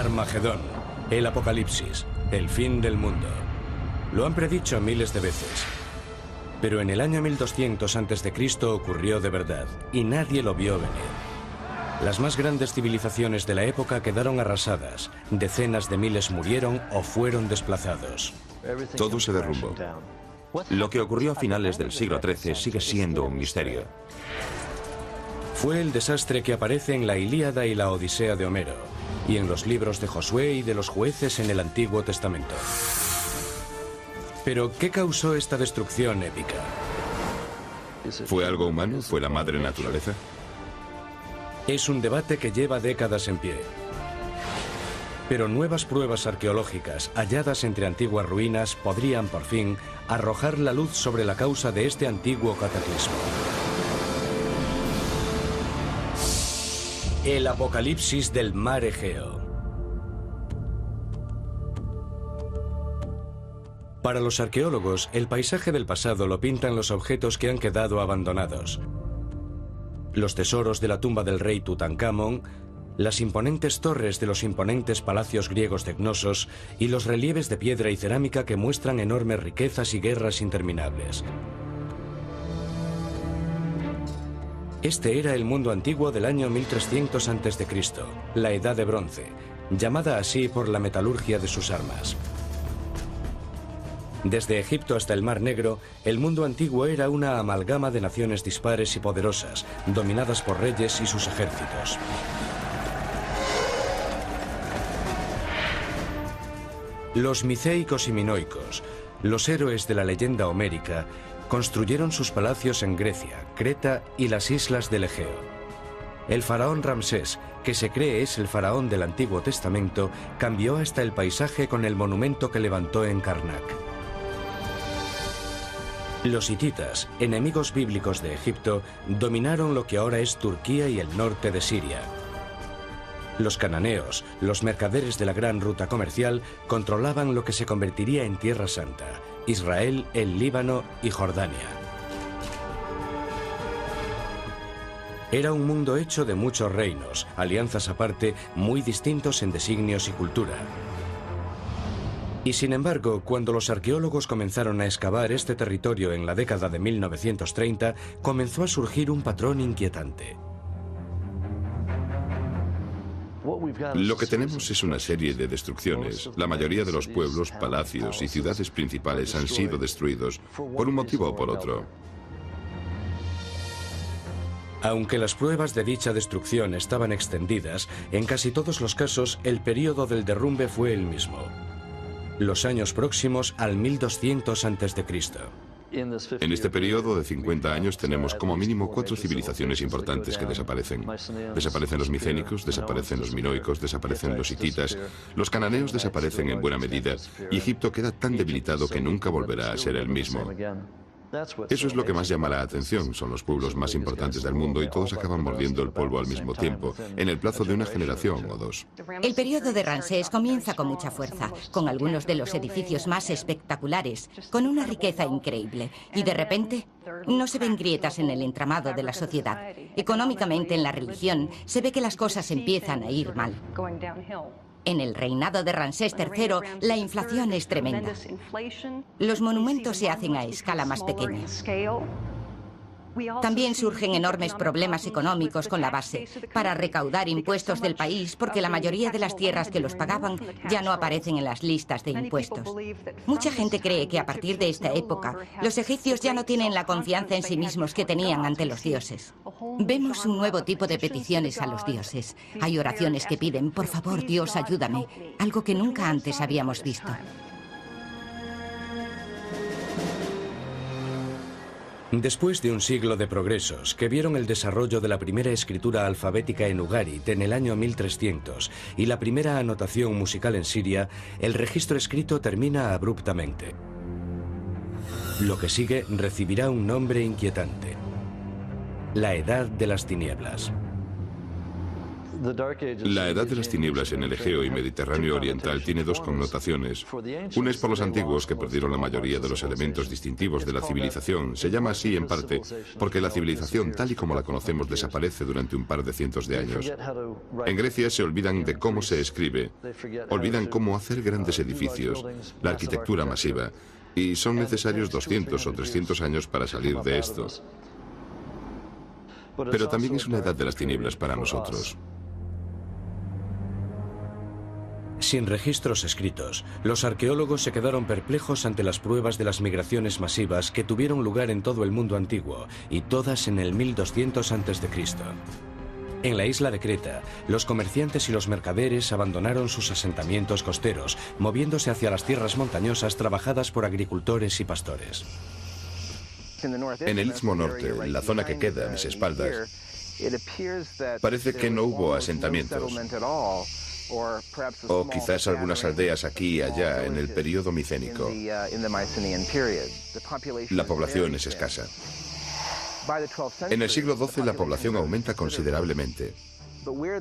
Armagedón, el apocalipsis, el fin del mundo. Lo han predicho miles de veces. Pero en el año 1200 a.C. ocurrió de verdad, y nadie lo vio venir. Las más grandes civilizaciones de la época quedaron arrasadas, decenas de miles murieron o fueron desplazados. Todo se derrumbó. Lo que ocurrió a finales del siglo XIII sigue siendo un misterio. Fue el desastre que aparece en la Ilíada y la Odisea de Homero, y en los libros de Josué y de los jueces en el Antiguo Testamento. Pero, ¿qué causó esta destrucción épica? ¿Fue algo humano? ¿Fue la madre naturaleza? Es un debate que lleva décadas en pie. Pero nuevas pruebas arqueológicas halladas entre antiguas ruinas podrían, por fin, arrojar la luz sobre la causa de este antiguo cataclismo. El apocalipsis del mar Egeo. Para los arqueólogos, el paisaje del pasado lo pintan los objetos que han quedado abandonados. Los tesoros de la tumba del rey Tutankamón, las imponentes torres de los imponentes palacios griegos de Cnosos y los relieves de piedra y cerámica que muestran enormes riquezas y guerras interminables. Este era el mundo antiguo del año 1300 a.C., la Edad de Bronce, llamada así por la metalurgia de sus armas. Desde Egipto hasta el Mar Negro, el mundo antiguo era una amalgama de naciones dispares y poderosas, dominadas por reyes y sus ejércitos. Los miceicos y minoicos, los héroes de la leyenda homérica, construyeron sus palacios en Grecia, Creta y las islas del Egeo. El faraón Ramsés, que se cree es el faraón del Antiguo Testamento, cambió hasta el paisaje con el monumento que levantó en Karnak. Los hititas, enemigos bíblicos de Egipto, dominaron lo que ahora es Turquía y el norte de Siria. Los cananeos, los mercaderes de la gran ruta comercial, controlaban lo que se convertiría en Tierra Santa, Israel, el Líbano y Jordania. Era un mundo hecho de muchos reinos, alianzas aparte, muy distintos en designios y cultura. Y sin embargo, cuando los arqueólogos comenzaron a excavar este territorio en la década de 1930, comenzó a surgir un patrón inquietante. Lo que tenemos es una serie de destrucciones. La mayoría de los pueblos, palacios y ciudades principales han sido destruidos por un motivo o por otro. Aunque las pruebas de dicha destrucción estaban extendidas, en casi todos los casos el período del derrumbe fue el mismo. Los años próximos al 1200 a.C. En este periodo de 50 años tenemos como mínimo 4 civilizaciones importantes que desaparecen. Desaparecen los micénicos, desaparecen los minoicos, desaparecen los hititas, los cananeos desaparecen en buena medida y Egipto queda tan debilitado que nunca volverá a ser el mismo. Eso es lo que más llama la atención, son los pueblos más importantes del mundo y todos acaban mordiendo el polvo al mismo tiempo, en el plazo de una generación o dos. El periodo de Ramsés comienza con mucha fuerza, con algunos de los edificios más espectaculares, con una riqueza increíble, y de repente no se ven grietas en el entramado de la sociedad. Económicamente, en la religión, se ve que las cosas empiezan a ir mal. En el reinado de Ramsés III, la inflación es tremenda. Los monumentos se hacen a escala más pequeña. También surgen enormes problemas económicos con la base para recaudar impuestos del país porque la mayoría de las tierras que los pagaban ya no aparecen en las listas de impuestos. Mucha gente cree que a partir de esta época los egipcios ya no tienen la confianza en sí mismos que tenían ante los dioses. Vemos un nuevo tipo de peticiones a los dioses. Hay oraciones que piden, por favor, Dios, ayúdame, algo que nunca antes habíamos visto. Después de un siglo de progresos que vieron el desarrollo de la primera escritura alfabética en Ugarit en el año 1300 y la primera anotación musical en Siria, el registro escrito termina abruptamente. Lo que sigue recibirá un nombre inquietante: la Edad de las Tinieblas. La edad de las tinieblas en el Egeo y Mediterráneo oriental tiene dos connotaciones. Una es por los antiguos, que perdieron la mayoría de los elementos distintivos de la civilización. Se llama así en parte porque la civilización tal y como la conocemos desaparece durante un par de cientos de años. En Grecia se olvidan de cómo se escribe, olvidan cómo hacer grandes edificios, la arquitectura masiva, y son necesarios 200 o 300 años para salir de esto. Pero también es una edad de las tinieblas para nosotros. Sin registros escritos, los arqueólogos se quedaron perplejos ante las pruebas de las migraciones masivas que tuvieron lugar en todo el mundo antiguo, y todas en el 1200 a.C. En la isla de Creta, los comerciantes y los mercaderes abandonaron sus asentamientos costeros, moviéndose hacia las tierras montañosas trabajadas por agricultores y pastores. En el Istmo Norte, en la zona que queda a mis espaldas, parece que no hubo asentamientos. O quizás algunas aldeas aquí y allá en el período micénico. La población es escasa. En el siglo XII la población aumenta considerablemente.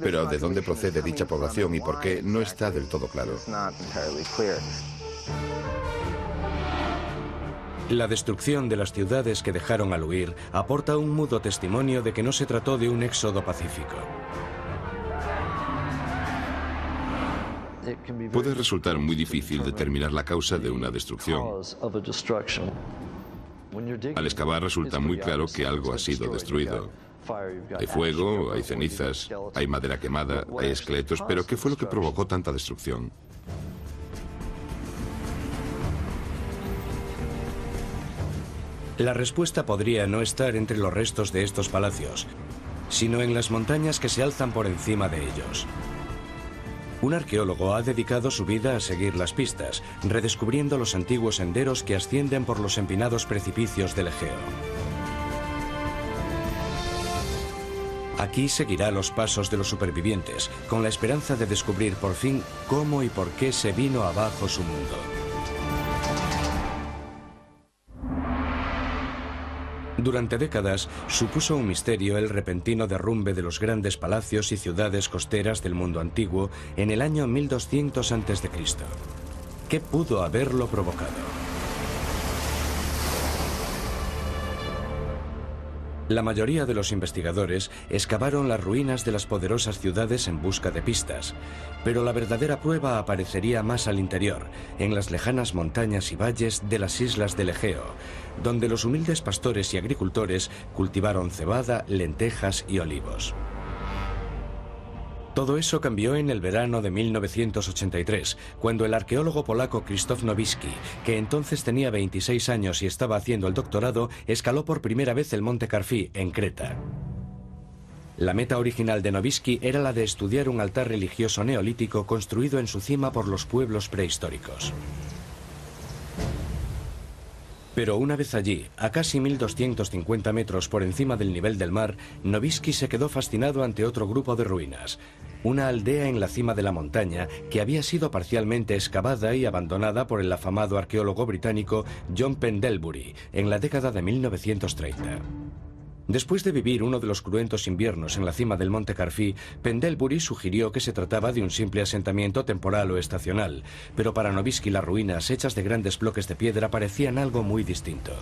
Pero ¿de dónde procede dicha población y por qué? No está del todo claro. La destrucción de las ciudades que dejaron al huir aporta un mudo testimonio de que no se trató de un éxodo pacífico. Puede resultar muy difícil determinar la causa de una destrucción. Al excavar resulta muy claro que algo ha sido destruido. Hay fuego, hay cenizas, hay madera quemada, hay esqueletos, pero ¿qué fue lo que provocó tanta destrucción? La respuesta podría no estar entre los restos de estos palacios, sino en las montañas que se alzan por encima de ellos. Un arqueólogo ha dedicado su vida a seguir las pistas, redescubriendo los antiguos senderos que ascienden por los empinados precipicios del Egeo. Aquí seguirá los pasos de los supervivientes, con la esperanza de descubrir por fin cómo y por qué se vino abajo su mundo. Durante décadas supuso un misterio el repentino derrumbe de los grandes palacios y ciudades costeras del mundo antiguo en el año 1200 a.C. ¿Qué pudo haberlo provocado? La mayoría de los investigadores excavaron las ruinas de las poderosas ciudades en busca de pistas, pero la verdadera prueba aparecería más al interior, en las lejanas montañas y valles de las islas del Egeo, donde los humildes pastores y agricultores cultivaron cebada, lentejas y olivos. Todo eso cambió en el verano de 1983, cuando el arqueólogo polaco Krzysztof Nowicki, que entonces tenía 26 años y estaba haciendo el doctorado, escaló por primera vez el monte Carfi, en Creta. La meta original de Nowicki era la de estudiar un altar religioso neolítico construido en su cima por los pueblos prehistóricos. Pero una vez allí, a casi 1250 metros por encima del nivel del mar, Nowicki se quedó fascinado ante otro grupo de ruinas. Una aldea en la cima de la montaña que había sido parcialmente excavada y abandonada por el afamado arqueólogo británico John Pendlebury en la década de 1930. Después de vivir uno de los cruentos inviernos en la cima del monte Carfi, Pendlebury sugirió que se trataba de un simple asentamiento temporal o estacional, pero para Nowicki las ruinas hechas de grandes bloques de piedra parecían algo muy distinto.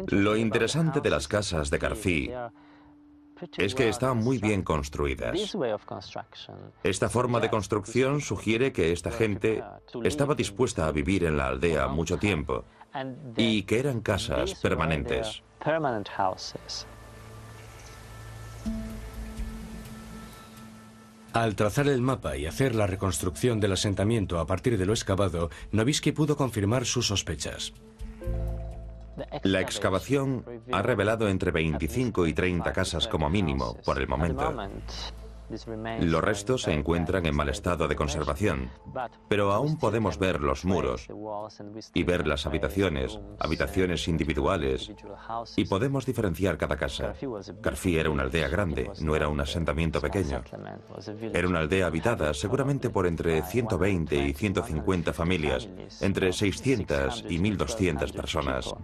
Lo interesante de las casas de Carfi es que están muy bien construidas. Esta forma de construcción sugiere que esta gente estaba dispuesta a vivir en la aldea mucho tiempo y que eran casas permanentes. Al trazar el mapa y hacer la reconstrucción del asentamiento a partir de lo excavado, Nowicki pudo confirmar sus sospechas. La excavación ha revelado entre 25 y 30 casas como mínimo, por el momento. Los restos se encuentran en mal estado de conservación, pero aún podemos ver los muros y ver las habitaciones individuales, y podemos diferenciar cada casa. Carfi era una aldea grande, no era un asentamiento pequeño. Era una aldea habitada seguramente por entre 120 y 150 familias, entre 600 y 1200 personas.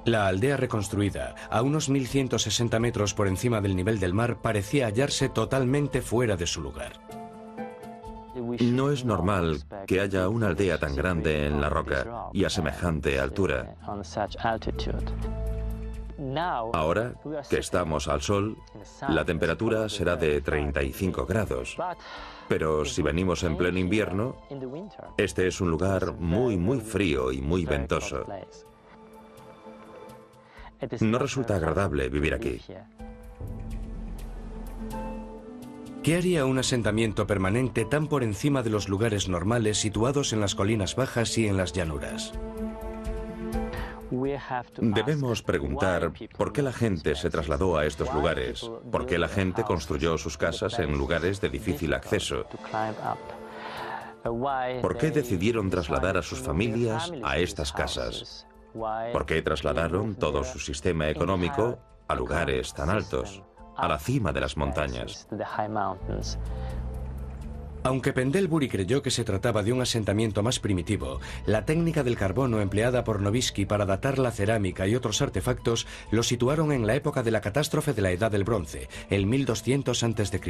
La aldea reconstruida, a unos 1160 metros por encima del nivel del mar, parecía hallarse totalmente fuera de su lugar. No es normal que haya una aldea tan grande en la roca y a semejante altura. Ahora que estamos al sol, la temperatura será de 35 grados. Pero si venimos en pleno invierno, este es un lugar muy frío y muy ventoso. No resulta agradable vivir aquí. ¿Qué haría un asentamiento permanente tan por encima de los lugares normales situados en las colinas bajas y en las llanuras? Debemos preguntar por qué la gente se trasladó a estos lugares, por qué la gente construyó sus casas en lugares de difícil acceso, por qué decidieron trasladar a sus familias a estas casas, por qué trasladaron todo su sistema económico a lugares tan altos, a la cima de las montañas. Aunque Pendlebury creyó que se trataba de un asentamiento más primitivo, la técnica del carbono empleada por Nowitzki para datar la cerámica y otros artefactos lo situaron en la época de la catástrofe de la Edad del Bronce, el 1200 a.C.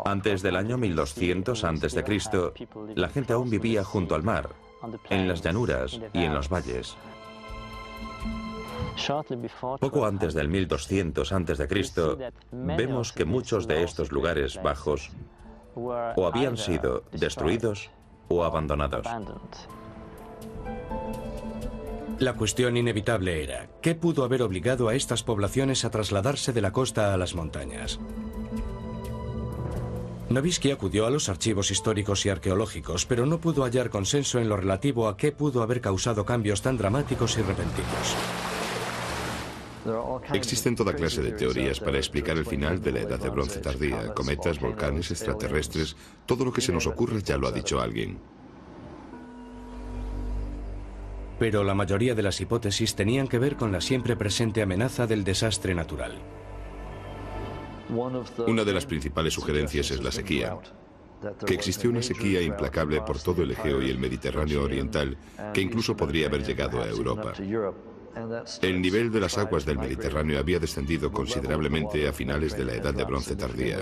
Antes del año 1200 a.C., la gente aún vivía junto al mar, en las llanuras y en los valles. Poco antes del 1200 a.C., vemos que muchos de estos lugares bajos o habían sido destruidos o abandonados. La cuestión inevitable era, ¿qué pudo haber obligado a estas poblaciones a trasladarse de la costa a las montañas? Nowitzki acudió a los archivos históricos y arqueológicos, pero no pudo hallar consenso en lo relativo a qué pudo haber causado cambios tan dramáticos y repentinos. Existen toda clase de teorías para explicar el final de la Edad de Bronce tardía. Cometas, volcanes, extraterrestres, todo lo que se nos ocurra ya lo ha dicho alguien. Pero la mayoría de las hipótesis tenían que ver con la siempre presente amenaza del desastre natural. Una de las principales sugerencias es la sequía. Que existió una sequía implacable por todo el Egeo y el Mediterráneo oriental, que incluso podría haber llegado a Europa. El nivel de las aguas del Mediterráneo había descendido considerablemente a finales de la Edad de Bronce tardía.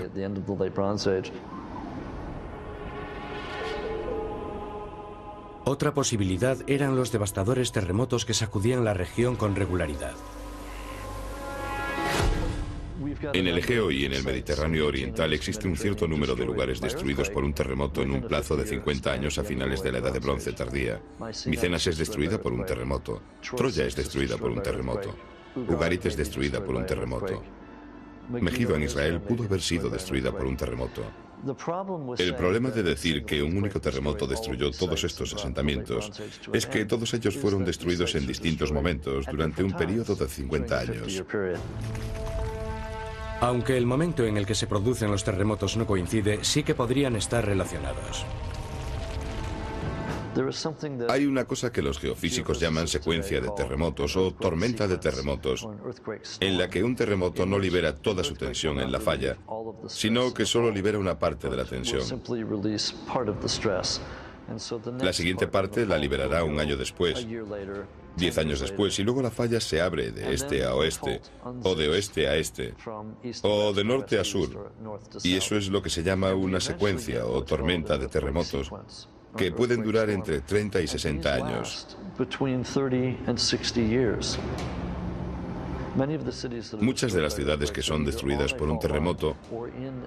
Otra posibilidad eran los devastadores terremotos que sacudían la región con regularidad. En el Egeo y en el Mediterráneo oriental existe un cierto número de lugares destruidos por un terremoto en un plazo de 50 años a finales de la Edad de Bronce tardía. Micenas es destruida por un terremoto. Troya es destruida por un terremoto. Ugarit es destruida por un terremoto. Megiddo en Israel pudo haber sido destruida por un terremoto. El problema de decir que un único terremoto destruyó todos estos asentamientos es que todos ellos fueron destruidos en distintos momentos durante un periodo de 50 años. Aunque el momento en el que se producen los terremotos no coincide, sí que podrían estar relacionados. Hay una cosa que los geofísicos llaman secuencia de terremotos o tormenta de terremotos, en la que un terremoto no libera toda su tensión en la falla, sino que solo libera una parte de la tensión. La siguiente parte la liberará un año después, 10 años después, y luego la falla se abre de este a oeste, o de oeste a este, o de norte a sur. Y eso es lo que se llama una secuencia o tormenta de terremotos, que pueden durar entre 30 y 60 años. Muchas de las ciudades que son destruidas por un terremoto,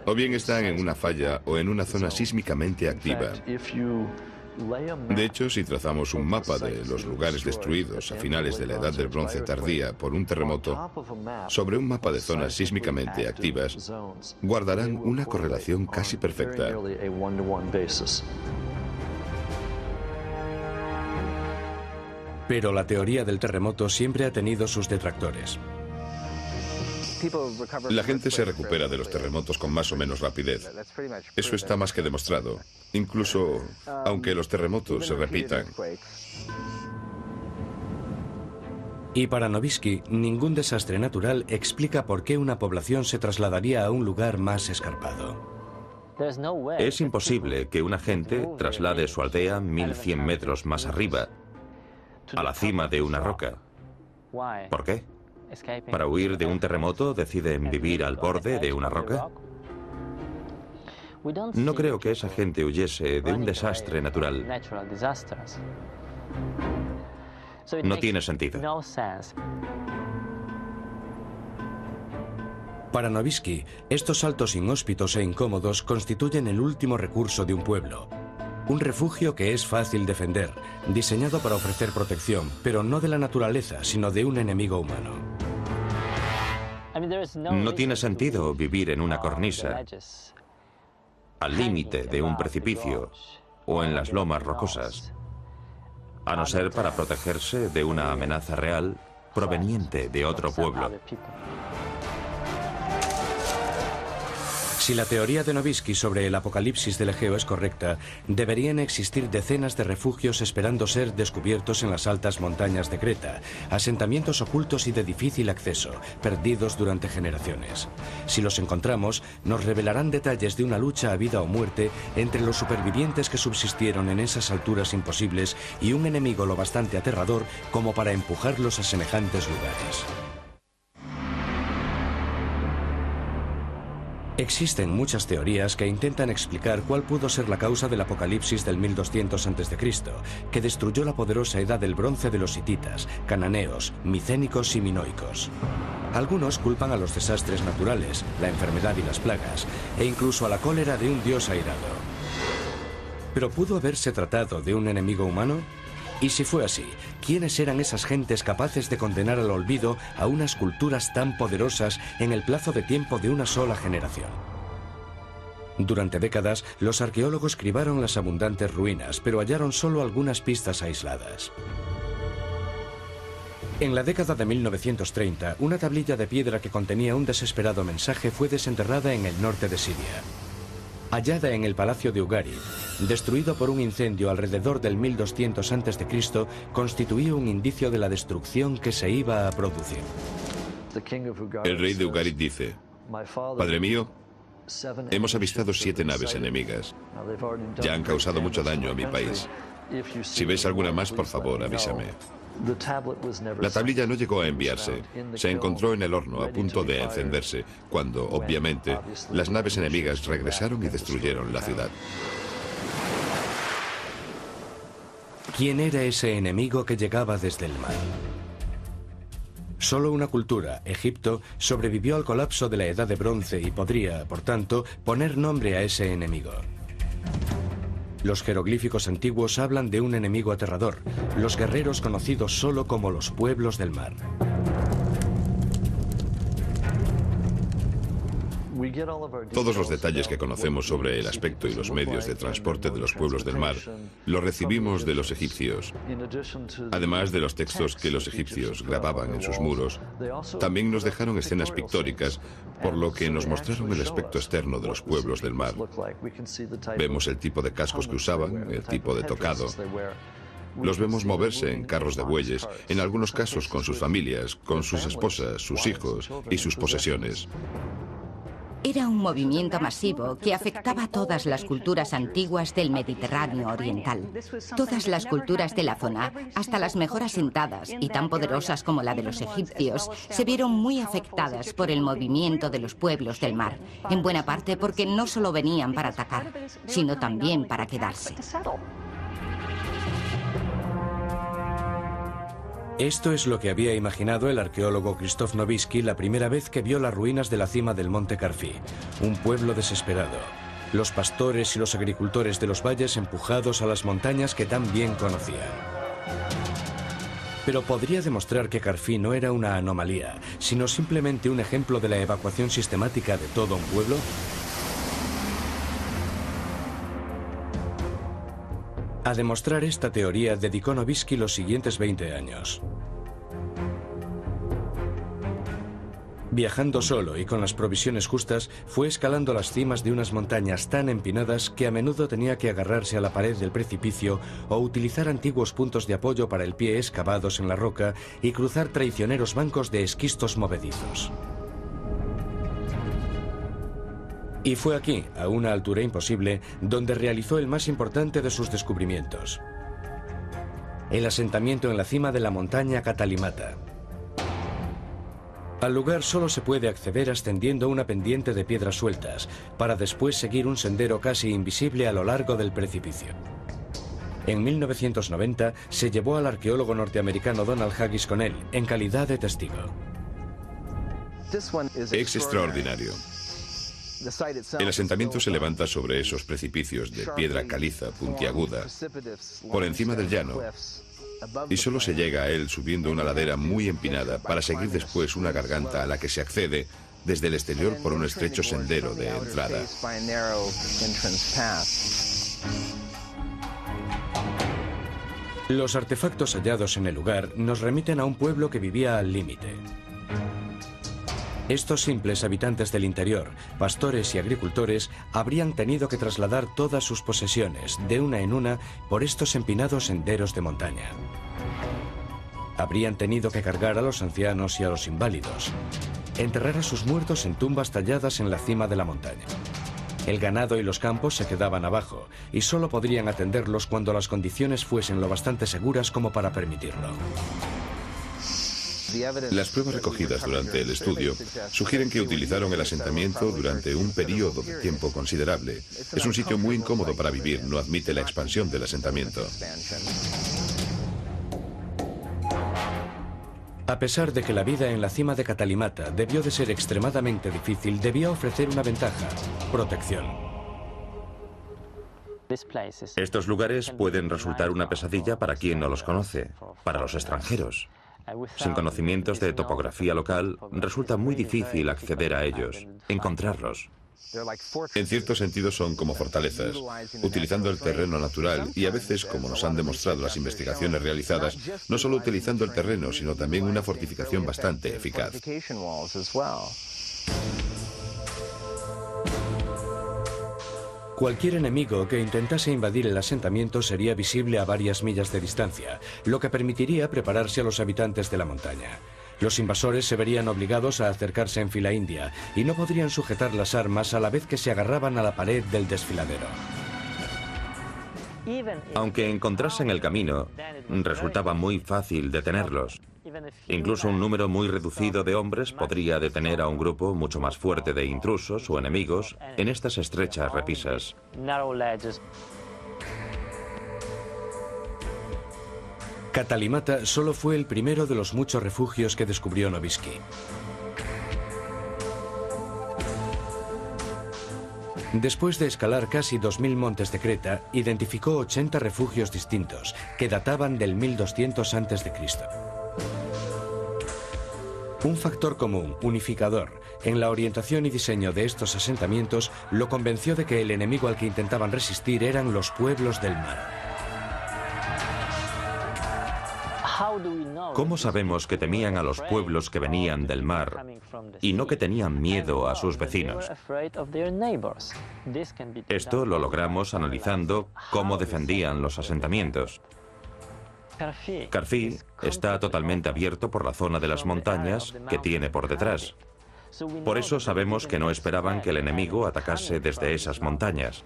o bien están en una falla o en una zona sísmicamente activa. De hecho, si trazamos un mapa de los lugares destruidos a finales de la Edad del Bronce tardía por un terremoto, sobre un mapa de zonas sísmicamente activas, guardarán una correlación casi perfecta. Pero la teoría del terremoto siempre ha tenido sus detractores. La gente se recupera de los terremotos con más o menos rapidez. Eso está más que demostrado, incluso aunque los terremotos se repitan. Y para Nowitzki, ningún desastre natural explica por qué una población se trasladaría a un lugar más escarpado. Es imposible que una gente traslade su aldea 1100 metros más arriba a la cima de una roca. ¿Por qué? ¿Para huir de un terremoto deciden vivir al borde de una roca? No creo que esa gente huyese de un desastre natural. No tiene sentido. Para Novisky, estos saltos inhóspitos e incómodos constituyen el último recurso de un pueblo. Un refugio que es fácil defender, diseñado para ofrecer protección, pero no de la naturaleza, sino de un enemigo humano. No tiene sentido vivir en una cornisa, al límite de un precipicio o en las lomas rocosas, a no ser para protegerse de una amenaza real proveniente de otro pueblo. Si la teoría de Novisky sobre el apocalipsis del Egeo es correcta, deberían existir decenas de refugios esperando ser descubiertos en las altas montañas de Creta, asentamientos ocultos y de difícil acceso, perdidos durante generaciones. Si los encontramos, nos revelarán detalles de una lucha a vida o muerte entre los supervivientes que subsistieron en esas alturas imposibles y un enemigo lo bastante aterrador como para empujarlos a semejantes lugares. Existen muchas teorías que intentan explicar cuál pudo ser la causa del apocalipsis del 1200 a.C., que destruyó la poderosa edad del bronce de los hititas, cananeos, micénicos y minoicos. Algunos culpan a los desastres naturales, la enfermedad y las plagas, e incluso a la cólera de un dios airado. ¿Pero pudo haberse tratado de un enemigo humano? Y si fue así, ¿quiénes eran esas gentes capaces de condenar al olvido a unas culturas tan poderosas en el plazo de tiempo de una sola generación? Durante décadas, los arqueólogos cribaron las abundantes ruinas, pero hallaron solo algunas pistas aisladas. En la década de 1930, una tablilla de piedra que contenía un desesperado mensaje fue desenterrada en el norte de Siria. Hallada en el palacio de Ugarit, destruido por un incendio alrededor del 1200 a.C., constituía un indicio de la destrucción que se iba a producir. El rey de Ugarit dice: Padre mío, hemos avistado 7 naves enemigas. Ya han causado mucho daño a mi país. Si ves alguna más, por favor, avísame. La tablilla no llegó a enviarse. Se encontró en el horno a punto de encenderse, cuando, obviamente, las naves enemigas regresaron y destruyeron la ciudad. ¿Quién era ese enemigo que llegaba desde el mar? Solo una cultura, Egipto, sobrevivió al colapso de la Edad de Bronce y podría, por tanto, poner nombre a ese enemigo. Los jeroglíficos antiguos hablan de un enemigo aterrador, los guerreros conocidos solo como los pueblos del mar. Todos los detalles que conocemos sobre el aspecto y los medios de transporte de los pueblos del mar los recibimos de los egipcios. Además de los textos que los egipcios grababan en sus muros, también nos dejaron escenas pictóricas, por lo que nos mostraron el aspecto externo de los pueblos del mar. Vemos el tipo de cascos que usaban, el tipo de tocado. Los vemos moverse en carros de bueyes, en algunos casos con sus familias, con sus esposas, sus hijos y sus posesiones. Era un movimiento masivo que afectaba a todas las culturas antiguas del Mediterráneo oriental. Todas las culturas de la zona, hasta las mejor asentadas y tan poderosas como la de los egipcios, se vieron muy afectadas por el movimiento de los pueblos del mar, en buena parte porque no solo venían para atacar, sino también para quedarse. Esto es lo que había imaginado el arqueólogo Krzysztof Novisky la primera vez que vio las ruinas de la cima del monte Carfi, un pueblo desesperado. Los pastores y los agricultores de los valles empujados a las montañas que tan bien conocían. Pero ¿podría demostrar que Carfi no era una anomalía, sino simplemente un ejemplo de la evacuación sistemática de todo un pueblo? A demostrar esta teoría dedicó Novisky los siguientes 20 años. Viajando solo y con las provisiones justas, fue escalando las cimas de unas montañas tan empinadas que a menudo tenía que agarrarse a la pared del precipicio o utilizar antiguos puntos de apoyo para el pie excavados en la roca y cruzar traicioneros bancos de esquistos movedizos. Y fue aquí, a una altura imposible, donde realizó el más importante de sus descubrimientos. el asentamiento en la cima de la montaña Katalimata. Al lugar solo se puede acceder ascendiendo una pendiente de piedras sueltas, para después seguir un sendero casi invisible a lo largo del precipicio. En 1990 se llevó al arqueólogo norteamericano Donald Haggis con él, en calidad de testigo. Es extraordinario. El asentamiento se levanta sobre esos precipicios de piedra caliza puntiaguda, por encima del llano, y solo se llega a él subiendo una ladera muy empinada para seguir después una garganta a la que se accede desde el exterior por un estrecho sendero de entrada. Los artefactos hallados en el lugar nos remiten a un pueblo que vivía al límite. Estos simples habitantes del interior, pastores y agricultores, habrían tenido que trasladar todas sus posesiones, de una en una, por estos empinados senderos de montaña. Habrían tenido que cargar a los ancianos y a los inválidos, enterrar a sus muertos en tumbas talladas en la cima de la montaña. El ganado y los campos se quedaban abajo, y solo podrían atenderlos cuando las condiciones fuesen lo bastante seguras como para permitirlo. Las pruebas recogidas durante el estudio sugieren que utilizaron el asentamiento durante un periodo de tiempo considerable. Es un sitio muy incómodo para vivir, no admite la expansión del asentamiento. A pesar de que la vida en la cima de Katalimata debió de ser extremadamente difícil, debía ofrecer una ventaja: protección. Estos lugares pueden resultar una pesadilla para quien no los conoce, para los extranjeros. Sin conocimientos de topografía local, resulta muy difícil acceder a ellos, encontrarlos. En cierto sentido son como fortalezas, utilizando el terreno natural y a veces, como nos han demostrado las investigaciones realizadas, no solo utilizando el terreno, sino también una fortificación bastante eficaz. Cualquier enemigo que intentase invadir el asentamiento sería visible a varias millas de distancia, lo que permitiría prepararse a los habitantes de la montaña. Los invasores se verían obligados a acercarse en fila india y no podrían sujetar las armas a la vez que se agarraban a la pared del desfiladero. Aunque encontrasen el camino, resultaba muy fácil detenerlos. Incluso un número muy reducido de hombres podría detener a un grupo mucho más fuerte de intrusos o enemigos en estas estrechas repisas. Katalimata solo fue el primero de los muchos refugios que descubrió Novisky. Después de escalar casi 2000 montes de Creta, identificó 80 refugios distintos que databan del 1200 a.C. Un factor común, unificador, en la orientación y diseño de estos asentamientos lo convenció de que el enemigo al que intentaban resistir eran los pueblos del mar. ¿Cómo sabemos que temían a los pueblos que venían del mar y no que tenían miedo a sus vecinos? Esto lo logramos analizando cómo defendían los asentamientos. Carfi está totalmente abierto por la zona de las montañas que tiene por detrás. Por eso sabemos que no esperaban que el enemigo atacase desde esas montañas.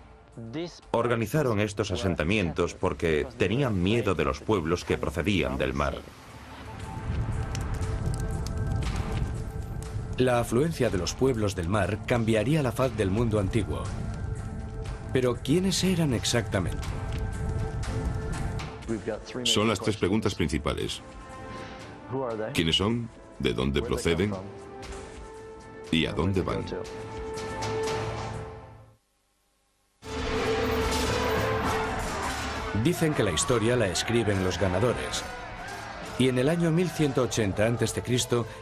Organizaron estos asentamientos porque tenían miedo de los pueblos que procedían del mar. La afluencia de los pueblos del mar cambiaría la faz del mundo antiguo. Pero ¿quiénes eran exactamente? Son las tres preguntas principales. ¿Quiénes son? ¿De dónde proceden? ¿Y a dónde van? Dicen que la historia la escriben los ganadores. Y en el año 1180 a.C.,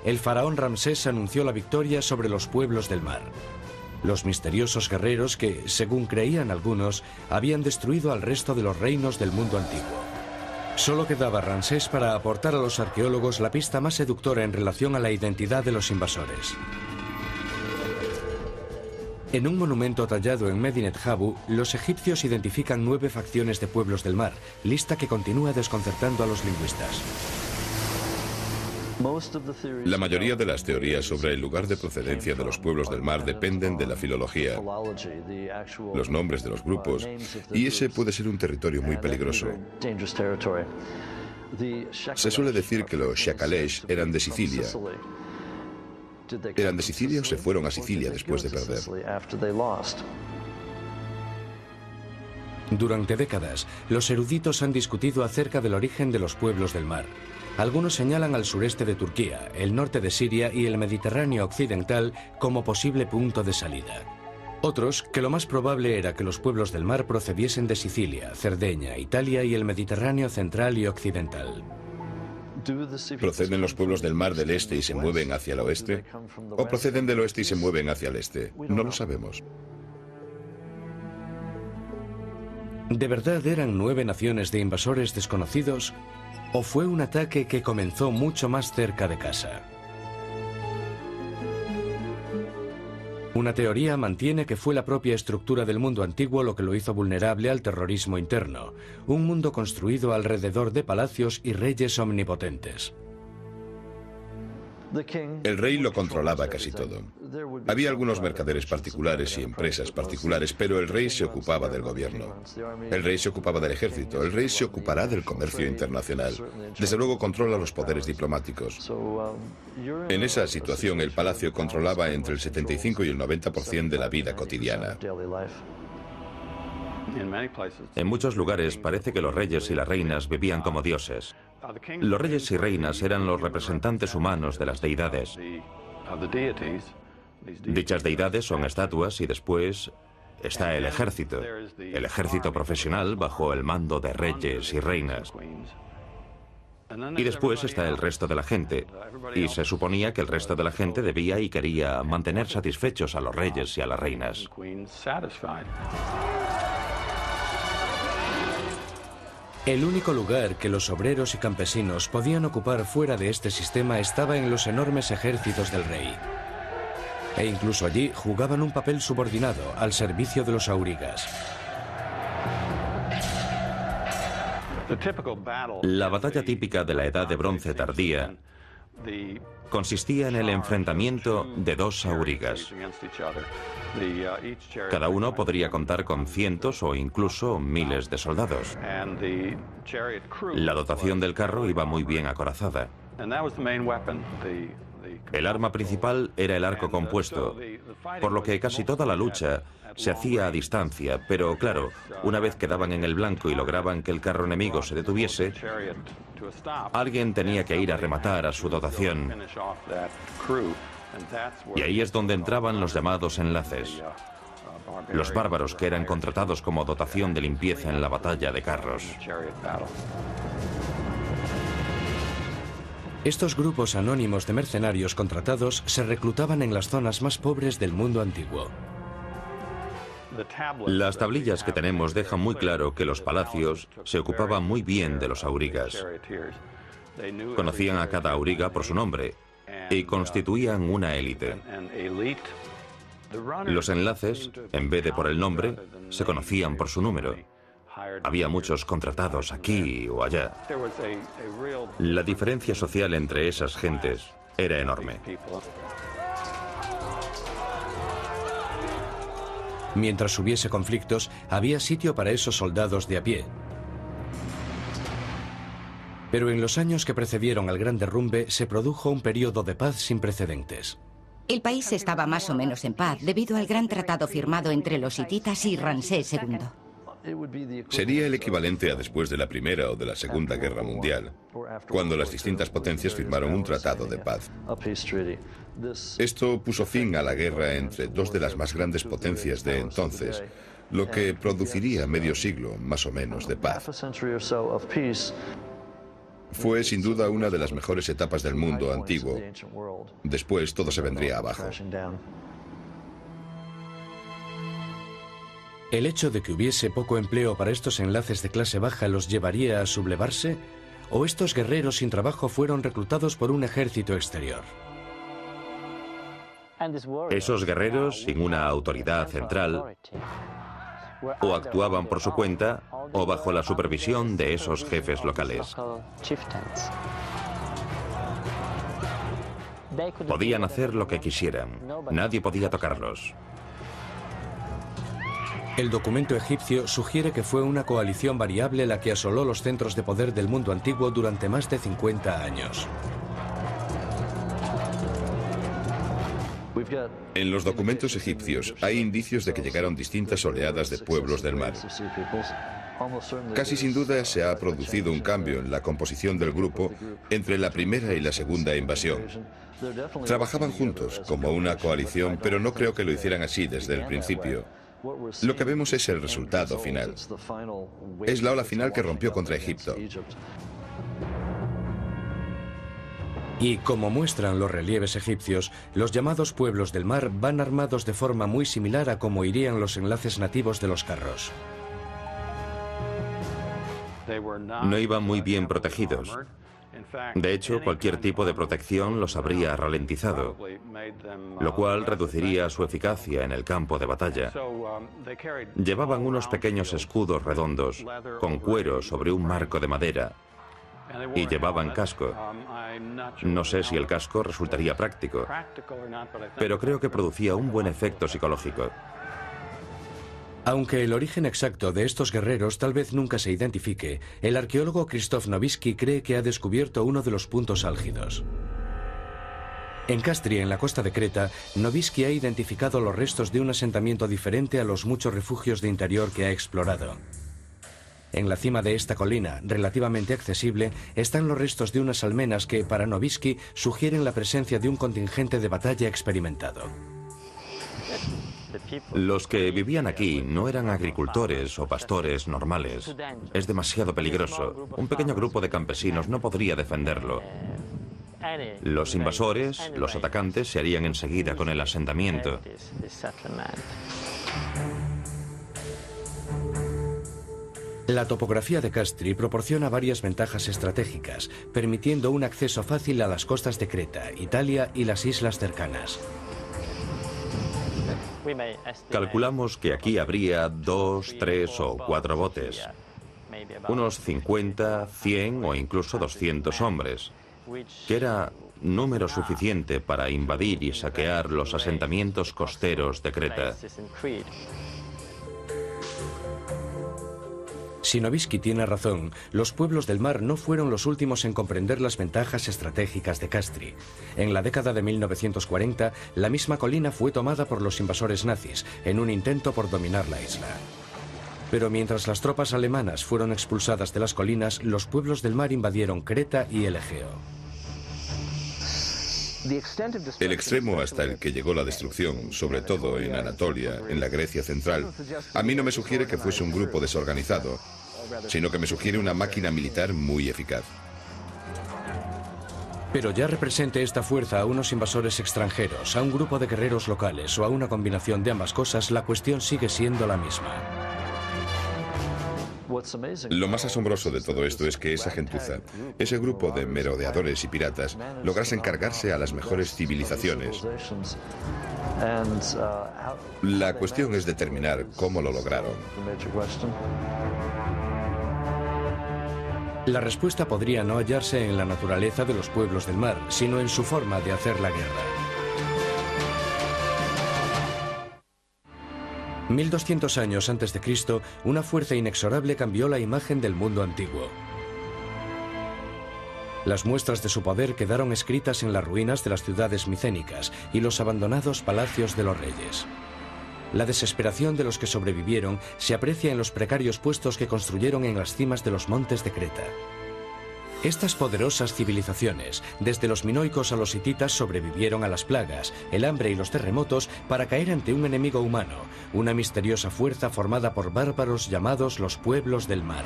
el faraón Ramsés anunció la victoria sobre los pueblos del mar. Los misteriosos guerreros que, según creían algunos, habían destruido al resto de los reinos del mundo antiguo. Solo quedaba Ramsés para aportar a los arqueólogos la pista más seductora en relación a la identidad de los invasores. En un monumento tallado en Medinet Habu, los egipcios identifican 9 facciones de pueblos del mar, lista que continúa desconcertando a los lingüistas. La mayoría de las teorías sobre el lugar de procedencia de los pueblos del mar dependen de la filología, los nombres de los grupos, y ese puede ser un territorio muy peligroso. Se suele decir que los Shakalesh eran de Sicilia. ¿Eran de Sicilia o se fueron a Sicilia después de perder? Durante décadas, los eruditos han discutido acerca del origen de los pueblos del mar. Algunos señalan al sureste de Turquía, el norte de Siria y el Mediterráneo occidental como posible punto de salida. Otros, que lo más probable era que los pueblos del mar procediesen de Sicilia, Cerdeña, Italia y el Mediterráneo central y occidental. ¿Proceden los pueblos del mar del este y se mueven hacia el oeste? ¿O proceden del oeste y se mueven hacia el este? No lo sabemos. ¿De verdad eran 9 naciones de invasores desconocidos? ¿O fue un ataque que comenzó mucho más cerca de casa? Una teoría mantiene que fue la propia estructura del mundo antiguo lo que lo hizo vulnerable al terrorismo interno, un mundo construido alrededor de palacios y reyes omnipotentes. El rey lo controlaba casi todo. Había algunos mercaderes particulares y empresas particulares, pero el rey se ocupaba del gobierno. El rey se ocupaba del ejército. El rey se ocupará del comercio internacional. Desde luego controla los poderes diplomáticos. En esa situación, el palacio controlaba entre el 75 y el 90% de la vida cotidiana. En muchos lugares parece que los reyes y las reinas vivían como dioses. Los reyes y reinas eran los representantes humanos de las deidades. Dichas deidades son estatuas y después está el ejército profesional bajo el mando de reyes y reinas. Y después está el resto de la gente, y se suponía que el resto de la gente debía y quería mantener satisfechos a los reyes y a las reinas. El único lugar que los obreros y campesinos podían ocupar fuera de este sistema estaba en los enormes ejércitos del rey. E incluso allí jugaban un papel subordinado al servicio de los aurigas. La batalla típica de la Edad de Bronce tardía consistía en el enfrentamiento de 2 aurigas. Cada uno podría contar con cientos o incluso miles de soldados. La dotación del carro iba muy bien acorazada. El arma principal era el arco compuesto, por lo que casi toda la lucha se hacía a distancia, pero claro, una vez que daban en el blanco y lograban que el carro enemigo se detuviese, alguien tenía que ir a rematar a su dotación. Y ahí es donde entraban los llamados enlaces, los bárbaros que eran contratados como dotación de limpieza en la batalla de carros. Estos grupos anónimos de mercenarios contratados se reclutaban en las zonas más pobres del mundo antiguo. Las tablillas que tenemos dejan muy claro que los palacios se ocupaban muy bien de los aurigas. Conocían a cada auriga por su nombre y constituían una élite. Los enlaces, en vez de por el nombre, se conocían por su número. Había muchos contratados aquí o allá. La diferencia social entre esas gentes era enorme. Mientras hubiese conflictos, había sitio para esos soldados de a pie. Pero en los años que precedieron al gran derrumbe se produjo un periodo de paz sin precedentes. El país estaba más o menos en paz debido al gran tratado firmado entre los hititas y Ramsés II. Sería el equivalente a después de la Primera o de la Segunda Guerra Mundial, cuando las distintas potencias firmaron un tratado de paz. Esto puso fin a la guerra entre 2 de las más grandes potencias de entonces, lo que produciría medio siglo, más o menos, de paz. Fue sin duda una de las mejores etapas del mundo antiguo. Después todo se vendría abajo. ¿El hecho de que hubiese poco empleo para estos enlaces de clase baja los llevaría a sublevarse? ¿O estos guerreros sin trabajo fueron reclutados por un ejército exterior? Esos guerreros, sin una autoridad central, o actuaban por su cuenta o bajo la supervisión de esos jefes locales. Podían hacer lo que quisieran. Nadie podía tocarlos. El documento egipcio sugiere que fue una coalición variable la que asoló los centros de poder del mundo antiguo durante más de 50 años. En los documentos egipcios hay indicios de que llegaron distintas oleadas de pueblos del mar. Casi sin duda se ha producido un cambio en la composición del grupo entre la primera y la segunda invasión. Trabajaban juntos como una coalición, pero no creo que lo hicieran así desde el principio. Lo que vemos es el resultado final. Es la ola final que rompió contra Egipto. Y como muestran los relieves egipcios, los llamados pueblos del mar van armados de forma muy similar a como irían los enlaces nativos de los carros. No iban muy bien protegidos. De hecho, cualquier tipo de protección los habría ralentizado, lo cual reduciría su eficacia en el campo de batalla. Llevaban unos pequeños escudos redondos, con cuero sobre un marco de madera, y llevaban casco. No sé si el casco resultaría práctico, pero creo que producía un buen efecto psicológico. Aunque el origen exacto de estos guerreros tal vez nunca se identifique, el arqueólogo Krzysztof Nowicki cree que ha descubierto uno de los puntos álgidos. En Castria, en la costa de Creta, Nowicki ha identificado los restos de un asentamiento diferente a los muchos refugios de interior que ha explorado. En la cima de esta colina, relativamente accesible, están los restos de unas almenas que, para Nowicki, sugieren la presencia de un contingente de batalla experimentado. Los que vivían aquí no eran agricultores o pastores normales. Es demasiado peligroso. Un pequeño grupo de campesinos no podría defenderlo. Los invasores, los atacantes, se harían enseguida con el asentamiento. La topografía de Castri proporciona varias ventajas estratégicas, permitiendo un acceso fácil a las costas de Creta, Italia y las islas cercanas. Calculamos que aquí habría 2, 3 o 4 botes, unos 50, 100 o incluso 200 hombres, que era número suficiente para invadir y saquear los asentamientos costeros de Creta. Si Nowicki tiene razón, los pueblos del mar no fueron los últimos en comprender las ventajas estratégicas de Castri. En la década de 1940, la misma colina fue tomada por los invasores nazis en un intento por dominar la isla. Pero mientras las tropas alemanas fueron expulsadas de las colinas, los pueblos del mar invadieron Creta y el Egeo. El extremo hasta el que llegó la destrucción, sobre todo en Anatolia, en la Grecia central, a mí no me sugiere que fuese un grupo desorganizado, sino que me sugiere una máquina militar muy eficaz. Pero ya represente esta fuerza a unos invasores extranjeros, a un grupo de guerreros locales o a una combinación de ambas cosas, la cuestión sigue siendo la misma. Lo más asombroso de todo esto es que esa gentuza, ese grupo de merodeadores y piratas, lograsen cargarse a las mejores civilizaciones. La cuestión es determinar cómo lo lograron. La respuesta podría no hallarse en la naturaleza de los pueblos del mar, sino en su forma de hacer la guerra. 1200 años antes de Cristo, una fuerza inexorable cambió la imagen del mundo antiguo. Las muestras de su poder quedaron escritas en las ruinas de las ciudades micénicas y los abandonados palacios de los reyes. La desesperación de los que sobrevivieron se aprecia en los precarios puestos que construyeron en las cimas de los montes de Creta. Estas poderosas civilizaciones, desde los minoicos a los hititas, sobrevivieron a las plagas, el hambre y los terremotos para caer ante un enemigo humano, una misteriosa fuerza formada por bárbaros llamados los pueblos del mar.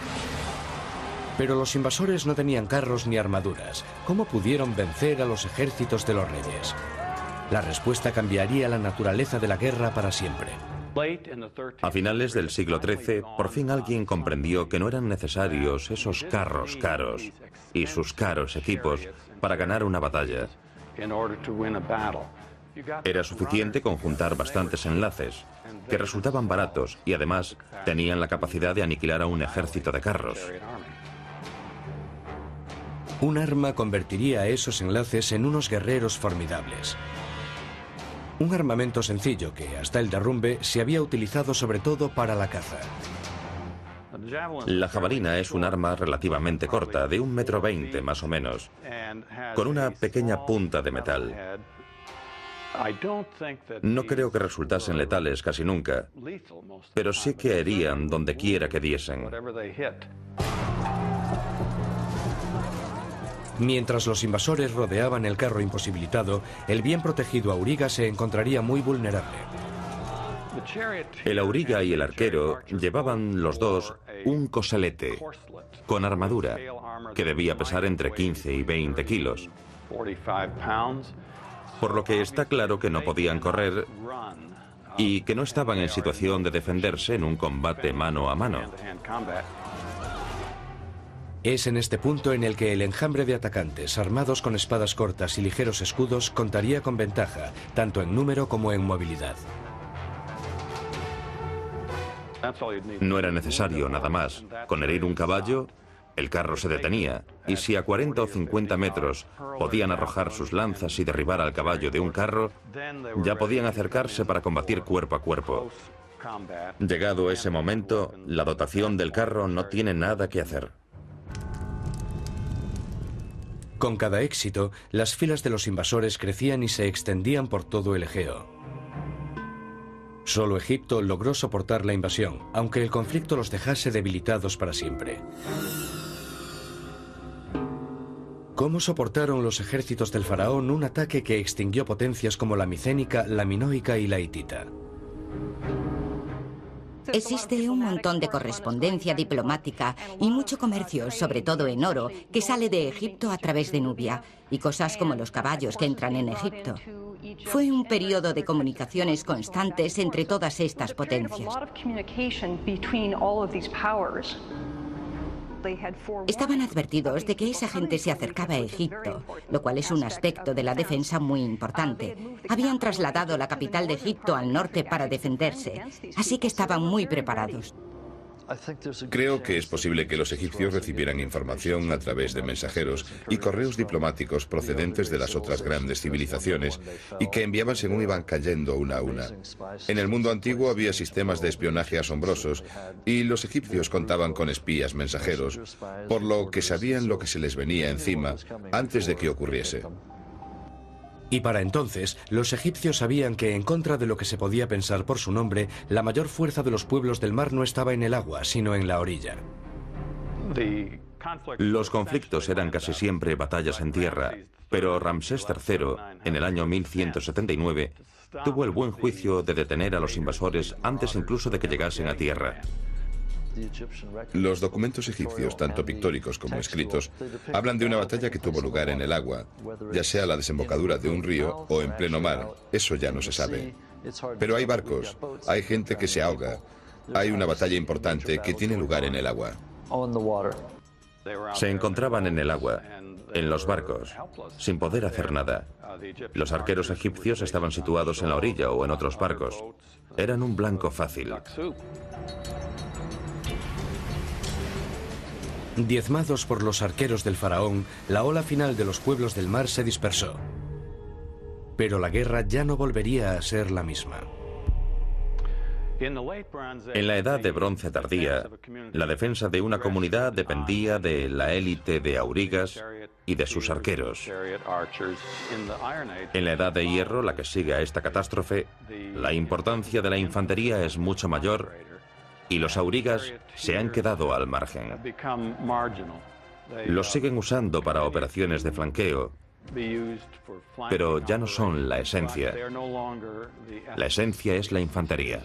Pero los invasores no tenían carros ni armaduras. ¿Cómo pudieron vencer a los ejércitos de los reyes? La respuesta cambiaría la naturaleza de la guerra para siempre. A finales del siglo XIII, por fin alguien comprendió que no eran necesarios esos carros caros y sus caros equipos para ganar una batalla. Era suficiente con juntar bastantes enlaces, que resultaban baratos y además tenían la capacidad de aniquilar a un ejército de carros. Un arma convertiría a esos enlaces en unos guerreros formidables. Un armamento sencillo que, hasta el derrumbe, se había utilizado sobre todo para la caza. La jabalina es un arma relativamente corta, de 1,20 m más o menos, con una pequeña punta de metal. No creo que resultasen letales casi nunca, pero sí que herían donde quiera que diesen. Mientras los invasores rodeaban el carro imposibilitado, el bien protegido auriga se encontraría muy vulnerable. El auriga y el arquero llevaban los dos un coselete con armadura que debía pesar entre 15 y 20 kilos, por lo que está claro que no podían correr y que no estaban en situación de defenderse en un combate mano a mano. Es en este punto en el que el enjambre de atacantes armados con espadas cortas y ligeros escudos contaría con ventaja, tanto en número como en movilidad. No era necesario nada más. Con herir un caballo, el carro se detenía, y si a 40 o 50 metros podían arrojar sus lanzas y derribar al caballo de un carro, ya podían acercarse para combatir cuerpo a cuerpo. Llegado ese momento, la dotación del carro no tiene nada que hacer. Con cada éxito, las filas de los invasores crecían y se extendían por todo el Egeo. Solo Egipto logró soportar la invasión, aunque el conflicto los dejase debilitados para siempre. ¿Cómo soportaron los ejércitos del faraón un ataque que extinguió potencias como la micénica, la minoica y la hitita? Existe un montón de correspondencia diplomática y mucho comercio, sobre todo en oro, que sale de Egipto a través de Nubia, y cosas como los caballos que entran en Egipto. Fue un periodo de comunicaciones constantes entre todas estas potencias. Estaban advertidos de que esa gente se acercaba a Egipto, lo cual es un aspecto de la defensa muy importante. Habían trasladado la capital de Egipto al norte para defenderse, así que estaban muy preparados. Creo que es posible que los egipcios recibieran información a través de mensajeros y correos diplomáticos procedentes de las otras grandes civilizaciones y que enviaban según iban cayendo una a una. En el mundo antiguo había sistemas de espionaje asombrosos y los egipcios contaban con espías mensajeros, por lo que sabían lo que se les venía encima antes de que ocurriese. Y para entonces, los egipcios sabían que, en contra de lo que se podía pensar por su nombre, la mayor fuerza de los pueblos del mar no estaba en el agua, sino en la orilla. Los conflictos eran casi siempre batallas en tierra, pero Ramsés III, en el año 1179, tuvo el buen juicio de detener a los invasores antes incluso de que llegasen a tierra. Los documentos egipcios, tanto pictóricos como escritos, hablan de una batalla que tuvo lugar en el agua, ya sea a la desembocadura de un río o en pleno mar. Eso ya no se sabe. Pero hay barcos, hay gente que se ahoga, hay una batalla importante que tiene lugar en el agua. Se encontraban en el agua, en los barcos, sin poder hacer nada. Los arqueros egipcios estaban situados en la orilla o en otros barcos. Eran un blanco fácil. Diezmados por los arqueros del faraón, la ola final de los pueblos del mar se dispersó. Pero la guerra ya no volvería a ser la misma. En la edad de bronce tardía, la defensa de una comunidad dependía de la élite de aurigas y de sus arqueros. En la edad de hierro, la que sigue a esta catástrofe, la importancia de la infantería es mucho mayor y los aurigas se han quedado al margen. Los siguen usando para operaciones de flanqueo, pero ya no son la esencia. La esencia es la infantería.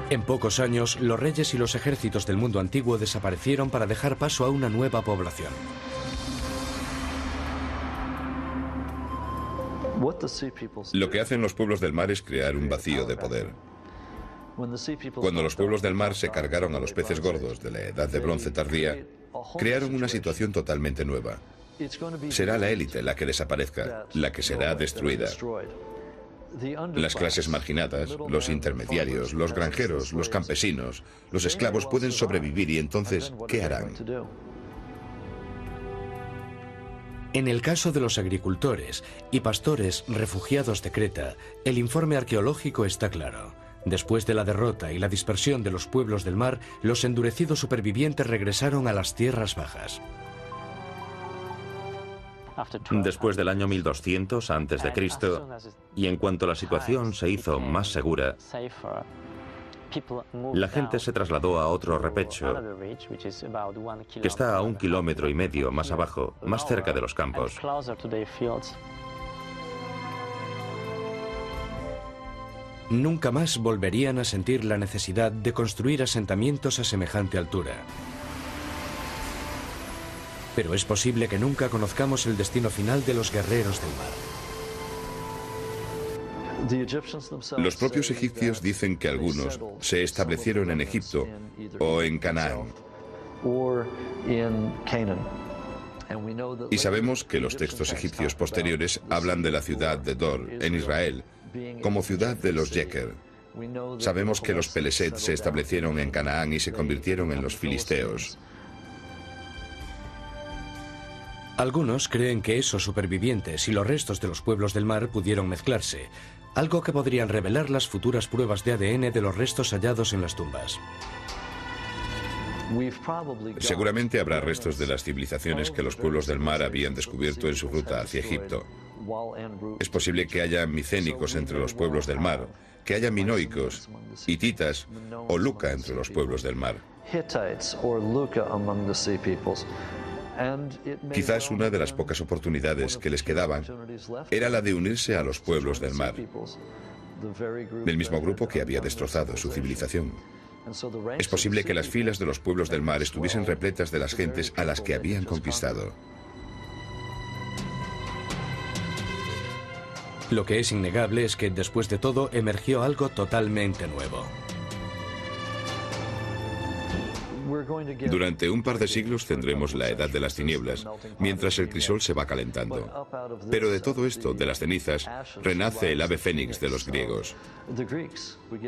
En pocos años, los reyes y los ejércitos del mundo antiguo desaparecieron para dejar paso a una nueva población. Lo que hacen los pueblos del mar es crear un vacío de poder. Cuando los pueblos del mar se cargaron a los peces gordos de la edad de bronce tardía, crearon una situación totalmente nueva. Será la élite la que desaparezca, la que será destruida. Las clases marginadas, los intermediarios, los granjeros, los campesinos, los esclavos pueden sobrevivir y entonces, ¿qué harán? En el caso de los agricultores y pastores refugiados de Creta, el informe arqueológico está claro. Después de la derrota y la dispersión de los pueblos del mar, los endurecidos supervivientes regresaron a las tierras bajas. Después del año 1200 a.C., y en cuanto la situación se hizo más segura, la gente se trasladó a otro repecho, que está a 1,5 kilómetros más abajo, más cerca de los campos. Nunca más volverían a sentir la necesidad de construir asentamientos a semejante altura. Pero es posible que nunca conozcamos el destino final de los guerreros del mar. Los propios egipcios dicen que algunos se establecieron en Egipto o en Canaán. Y sabemos que los textos egipcios posteriores hablan de la ciudad de Dor, en Israel, como ciudad de los Yeker. Sabemos que los Peleset se establecieron en Canaán y se convirtieron en los filisteos. Algunos creen que esos supervivientes y los restos de los pueblos del mar pudieron mezclarse, algo que podrían revelar las futuras pruebas de ADN de los restos hallados en las tumbas. Seguramente habrá restos de las civilizaciones que los pueblos del mar habían descubierto en su ruta hacia Egipto. Es posible que haya micénicos entre los pueblos del mar, que haya minoicos, hititas o luca entre los pueblos del mar. Quizás una de las pocas oportunidades que les quedaban era la de unirse a los pueblos del mar, del mismo grupo que había destrozado su civilización. Es posible que las filas de los pueblos del mar estuviesen repletas de las gentes a las que habían conquistado. Lo que es innegable es que después de todo emergió algo totalmente nuevo. Durante un par de siglos tendremos la edad de las tinieblas, mientras el crisol se va calentando. Pero de todo esto, de las cenizas, renace el ave fénix de los griegos.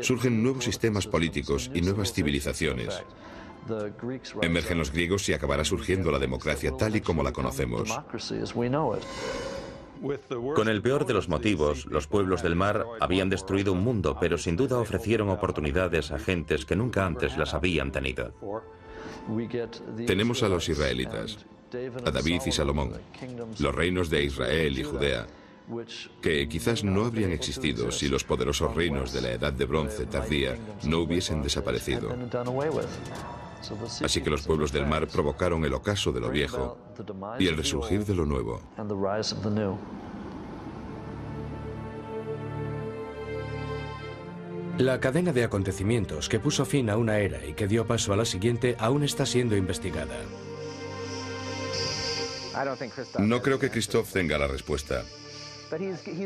Surgen nuevos sistemas políticos y nuevas civilizaciones. Emergen los griegos y acabará surgiendo la democracia tal y como la conocemos. Con el peor de los motivos, los pueblos del mar habían destruido un mundo, pero sin duda ofrecieron oportunidades a gentes que nunca antes las habían tenido. Tenemos a los israelitas, a David y Salomón, los reinos de Israel y Judea, que quizás no habrían existido si los poderosos reinos de la Edad de Bronce tardía no hubiesen desaparecido. Así que los pueblos del mar provocaron el ocaso de lo viejo y el resurgir de lo nuevo. La cadena de acontecimientos que puso fin a una era y que dio paso a la siguiente aún está siendo investigada. No creo que Christoph tenga la respuesta,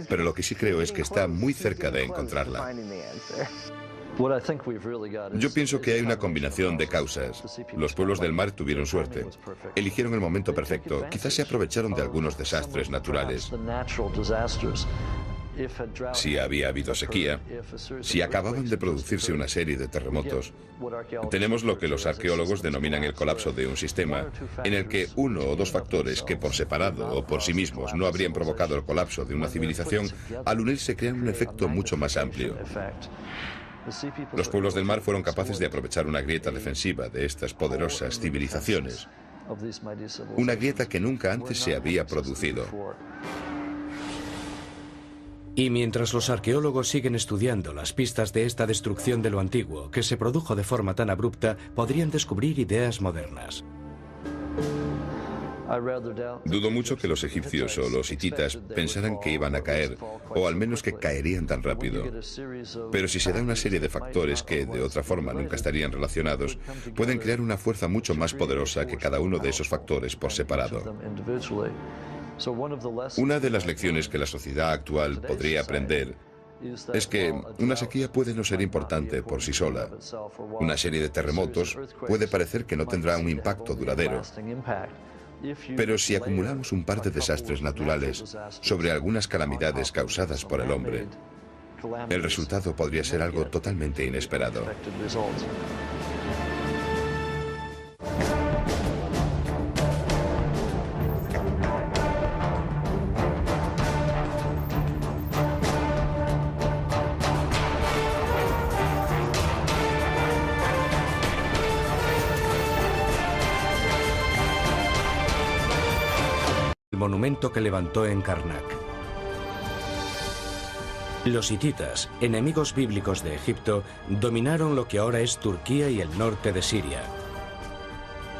pero lo que sí creo es que está muy cerca de encontrarla. Yo pienso que hay una combinación de causas. Los pueblos del mar tuvieron suerte. Eligieron el momento perfecto. Quizás se aprovecharon de algunos desastres naturales. Si había habido sequía, si acababan de producirse una serie de terremotos, tenemos lo que los arqueólogos denominan el colapso de un sistema, en el que uno o dos factores que por separado o por sí mismos no habrían provocado el colapso de una civilización, al unirse crean un efecto mucho más amplio. Los pueblos del mar fueron capaces de aprovechar una grieta defensiva de estas poderosas civilizaciones, una grieta que nunca antes se había producido. Y mientras los arqueólogos siguen estudiando las pistas de esta destrucción de lo antiguo, que se produjo de forma tan abrupta, podrían descubrir ideas modernas. Dudo mucho que los egipcios o los hititas pensaran que iban a caer, o al menos que caerían tan rápido. Pero si se da una serie de factores que, de otra forma, nunca estarían relacionados, pueden crear una fuerza mucho más poderosa que cada uno de esos factores por separado. Una de las lecciones que la sociedad actual podría aprender es que una sequía puede no ser importante por sí sola. Una serie de terremotos puede parecer que no tendrá un impacto duradero. Pero si acumulamos un par de desastres naturales sobre algunas calamidades causadas por el hombre, el resultado podría ser algo totalmente inesperado. monumento que levantó en Karnak. Los hititas, enemigos bíblicos de Egipto, dominaron lo que ahora es Turquía y el norte de Siria.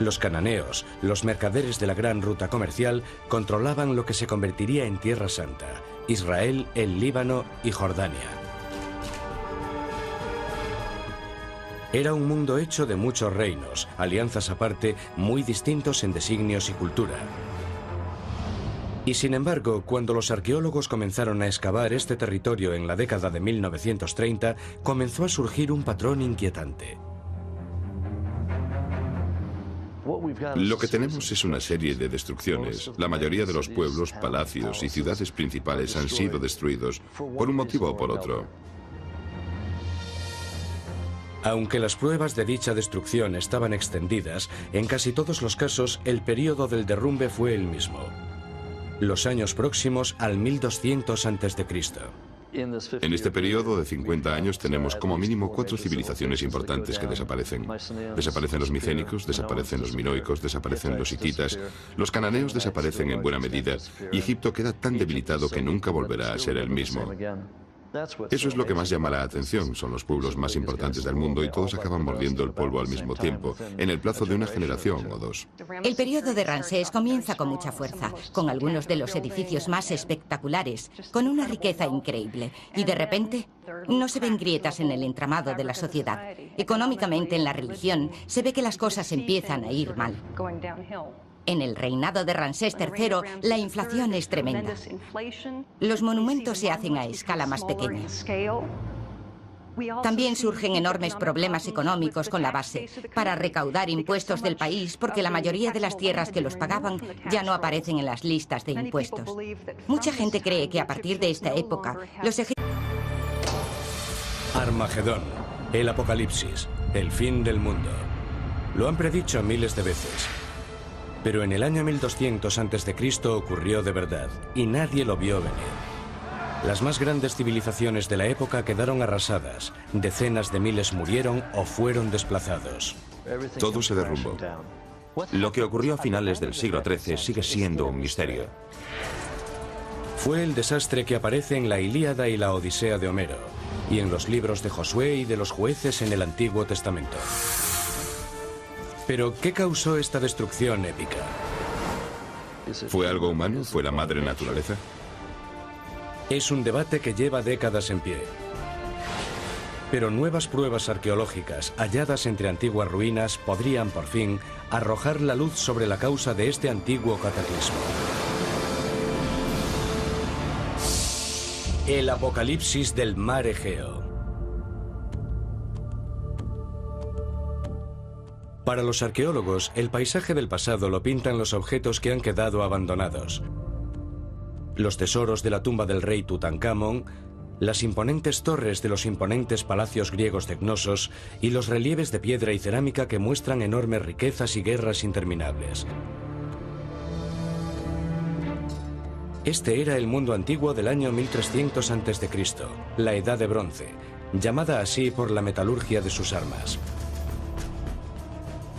Los cananeos, los mercaderes de la gran ruta comercial, controlaban lo que se convertiría en Tierra Santa, Israel, el Líbano y Jordania. Era un mundo hecho de muchos reinos, alianzas aparte, muy distintos en designios y cultura. Y sin embargo, cuando los arqueólogos comenzaron a excavar este territorio en la década de 1930, comenzó a surgir un patrón inquietante. Lo que tenemos es una serie de destrucciones. La mayoría de los pueblos, palacios y ciudades principales han sido destruidos por un motivo o por otro. Aunque las pruebas de dicha destrucción estaban extendidas, en casi todos los casos el período del derrumbe fue el mismo. Los años próximos al 1200 a.C. En este periodo de 50 años tenemos como mínimo 4 civilizaciones importantes que desaparecen. Desaparecen los micénicos, desaparecen los minoicos, desaparecen los hititas, los cananeos desaparecen en buena medida y Egipto queda tan debilitado que nunca volverá a ser el mismo. Eso es lo que más llama la atención. Son los pueblos más importantes del mundo y todos acaban mordiendo el polvo al mismo tiempo, en el plazo de una generación o dos. El periodo de Ramsés comienza con mucha fuerza, con algunos de los edificios más espectaculares, con una riqueza increíble. Y de repente, no se ven grietas en el entramado de la sociedad. Económicamente, en la religión, se ve que las cosas empiezan a ir mal. En el reinado de Ramsés III, la inflación es tremenda. Los monumentos se hacen a escala más pequeña. También surgen enormes problemas económicos con la base, para recaudar impuestos del país, porque la mayoría de las tierras que los pagaban ya no aparecen en las listas de impuestos. Mucha gente cree que a partir de esta época, los egipcios... Armagedón, el apocalipsis, el fin del mundo. Lo han predicho miles de veces. Pero en el año 1200 a.C. ocurrió de verdad, y nadie lo vio venir. Las más grandes civilizaciones de la época quedaron arrasadas, decenas de miles murieron o fueron desplazados. Todo se derrumbó. Lo que ocurrió a finales del siglo XIII sigue siendo un misterio. Fue el desastre que aparece en la Ilíada y la Odisea de Homero, y en los libros de Josué y de los jueces en el Antiguo Testamento. Pero, ¿qué causó esta destrucción épica? ¿Fue algo humano? ¿Fue la madre naturaleza? Es un debate que lleva décadas en pie. Pero nuevas pruebas arqueológicas halladas entre antiguas ruinas podrían, por fin, arrojar la luz sobre la causa de este antiguo cataclismo. El apocalipsis del mar Egeo. Para los arqueólogos, el paisaje del pasado lo pintan los objetos que han quedado abandonados. Los tesoros de la tumba del rey Tutankamón, las imponentes torres de los imponentes palacios griegos de Cnosos y los relieves de piedra y cerámica que muestran enormes riquezas y guerras interminables. Este era el mundo antiguo del año 1300 a.C., la Edad de Bronce, llamada así por la metalurgia de sus armas.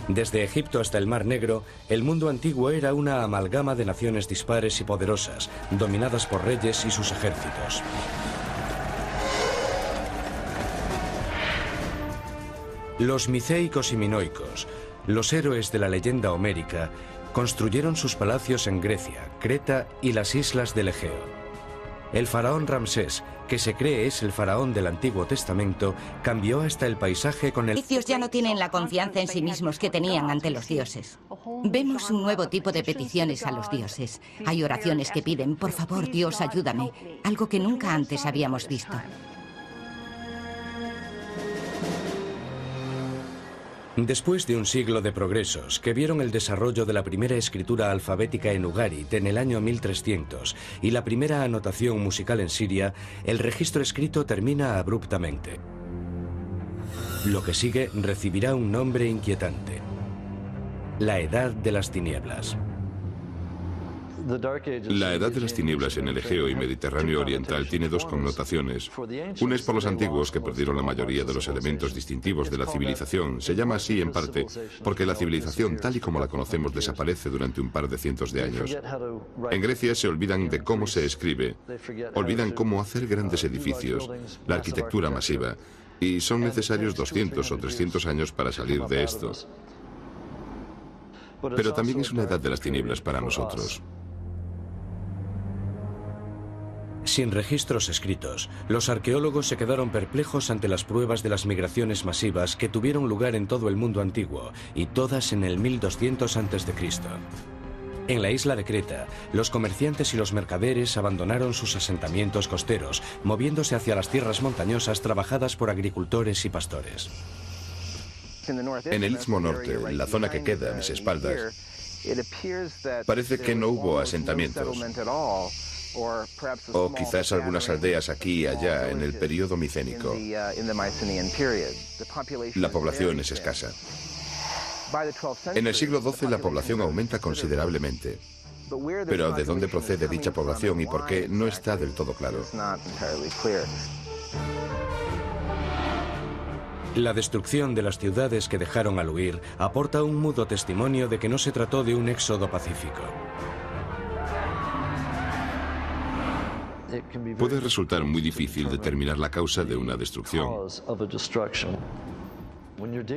Desde Egipto hasta el Mar Negro, el mundo antiguo era una amalgama de naciones dispares y poderosas, dominadas por reyes y sus ejércitos. Los miceicos y minoicos, los héroes de la leyenda homérica, construyeron sus palacios en Grecia, Creta y las islas del Egeo. El faraón Ramsés, que se cree es el faraón del Antiguo Testamento, cambió hasta el paisaje con el... Los egipcios ya no tienen la confianza en sí mismos que tenían ante los dioses. Vemos un nuevo tipo de peticiones a los dioses. Hay oraciones que piden, por favor, Dios, ayúdame, algo que nunca antes habíamos visto. Después de un siglo de progresos que vieron el desarrollo de la primera escritura alfabética en Ugarit en el año 1300 y la primera anotación musical en Siria, el registro escrito termina abruptamente. Lo que sigue recibirá un nombre inquietante: la Edad de las Tinieblas. La edad de las tinieblas en el Egeo y Mediterráneo oriental tiene dos connotaciones. Una es por los antiguos, que perdieron la mayoría de los elementos distintivos de la civilización. Se llama así en parte porque la civilización tal y como la conocemos desaparece durante un par de cientos de años. En Grecia se olvidan de cómo se escribe, olvidan cómo hacer grandes edificios, la arquitectura masiva, y son necesarios 200 o 300 años para salir de esto. Pero también es una edad de las tinieblas para nosotros. Sin registros escritos, los arqueólogos se quedaron perplejos ante las pruebas de las migraciones masivas que tuvieron lugar en todo el mundo antiguo, y todas en el 1200 a.C. En la isla de Creta, los comerciantes y los mercaderes abandonaron sus asentamientos costeros, moviéndose hacia las tierras montañosas trabajadas por agricultores y pastores. En el Istmo Norte, la zona que queda a mis espaldas, parece que no hubo asentamientos. O quizás algunas aldeas aquí y allá en el período micénico. La población es escasa. En el siglo XII la población aumenta considerablemente. Pero ¿de dónde procede dicha población y por qué? No está del todo claro. La destrucción de las ciudades que dejaron al huir aporta un mudo testimonio de que no se trató de un éxodo pacífico. Puede resultar muy difícil determinar la causa de una destrucción.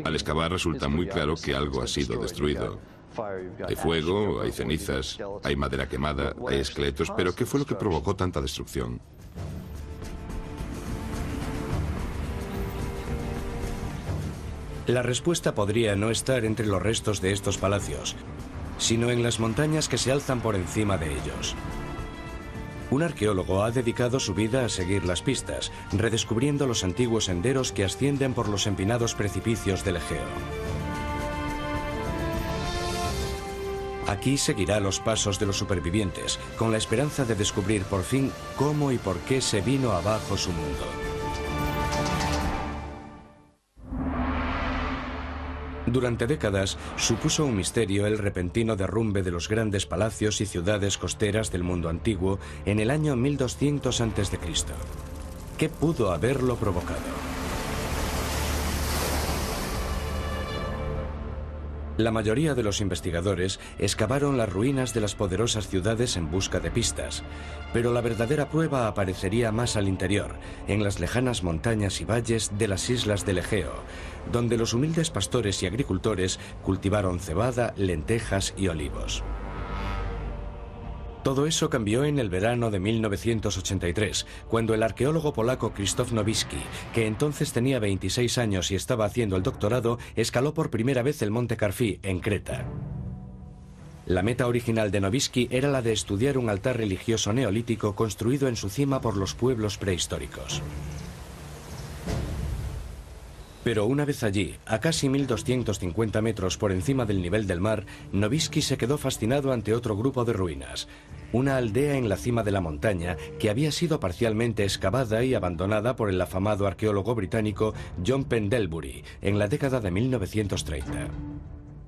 Al excavar resulta muy claro que algo ha sido destruido. Hay fuego, hay cenizas, hay madera quemada, hay esqueletos, pero ¿qué fue lo que provocó tanta destrucción? La respuesta podría no estar entre los restos de estos palacios, sino en las montañas que se alzan por encima de ellos. Un arqueólogo ha dedicado su vida a seguir las pistas, redescubriendo los antiguos senderos que ascienden por los empinados precipicios del Egeo. Aquí seguirá los pasos de los supervivientes, con la esperanza de descubrir por fin cómo y por qué se vino abajo su mundo. Durante décadas supuso un misterio el repentino derrumbe de los grandes palacios y ciudades costeras del mundo antiguo en el año 1200 a.C. ¿Qué pudo haberlo provocado? La mayoría de los investigadores excavaron las ruinas de las poderosas ciudades en busca de pistas, pero la verdadera prueba aparecería más al interior, en las lejanas montañas y valles de las islas del Egeo, donde los humildes pastores y agricultores cultivaron cebada, lentejas y olivos. Todo eso cambió en el verano de 1983, cuando el arqueólogo polaco Krzysztof Nowicki, que entonces tenía 26 años y estaba haciendo el doctorado, escaló por primera vez el monte Carfi, en Creta. La meta original de Nowicki era la de estudiar un altar religioso neolítico construido en su cima por los pueblos prehistóricos. Pero una vez allí, a casi 1250 metros por encima del nivel del mar, Nowicki se quedó fascinado ante otro grupo de ruinas. Una aldea en la cima de la montaña que había sido parcialmente excavada y abandonada por el afamado arqueólogo británico John Pendlebury en la década de 1930.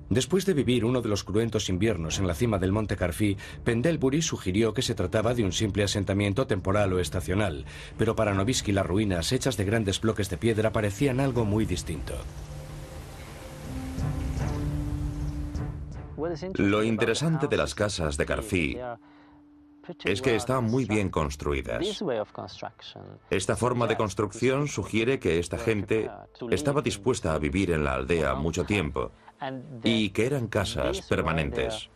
Después de vivir uno de los cruentos inviernos en la cima del monte Carfi, Pendlebury sugirió que se trataba de un simple asentamiento temporal o estacional, pero para Nowicki las ruinas hechas de grandes bloques de piedra parecían algo muy distinto. Lo interesante de las casas de Carfi es que están muy bien construidas. Esta forma de construcción sugiere que esta gente estaba dispuesta a vivir en la aldea mucho tiempo y que eran casas permanentes.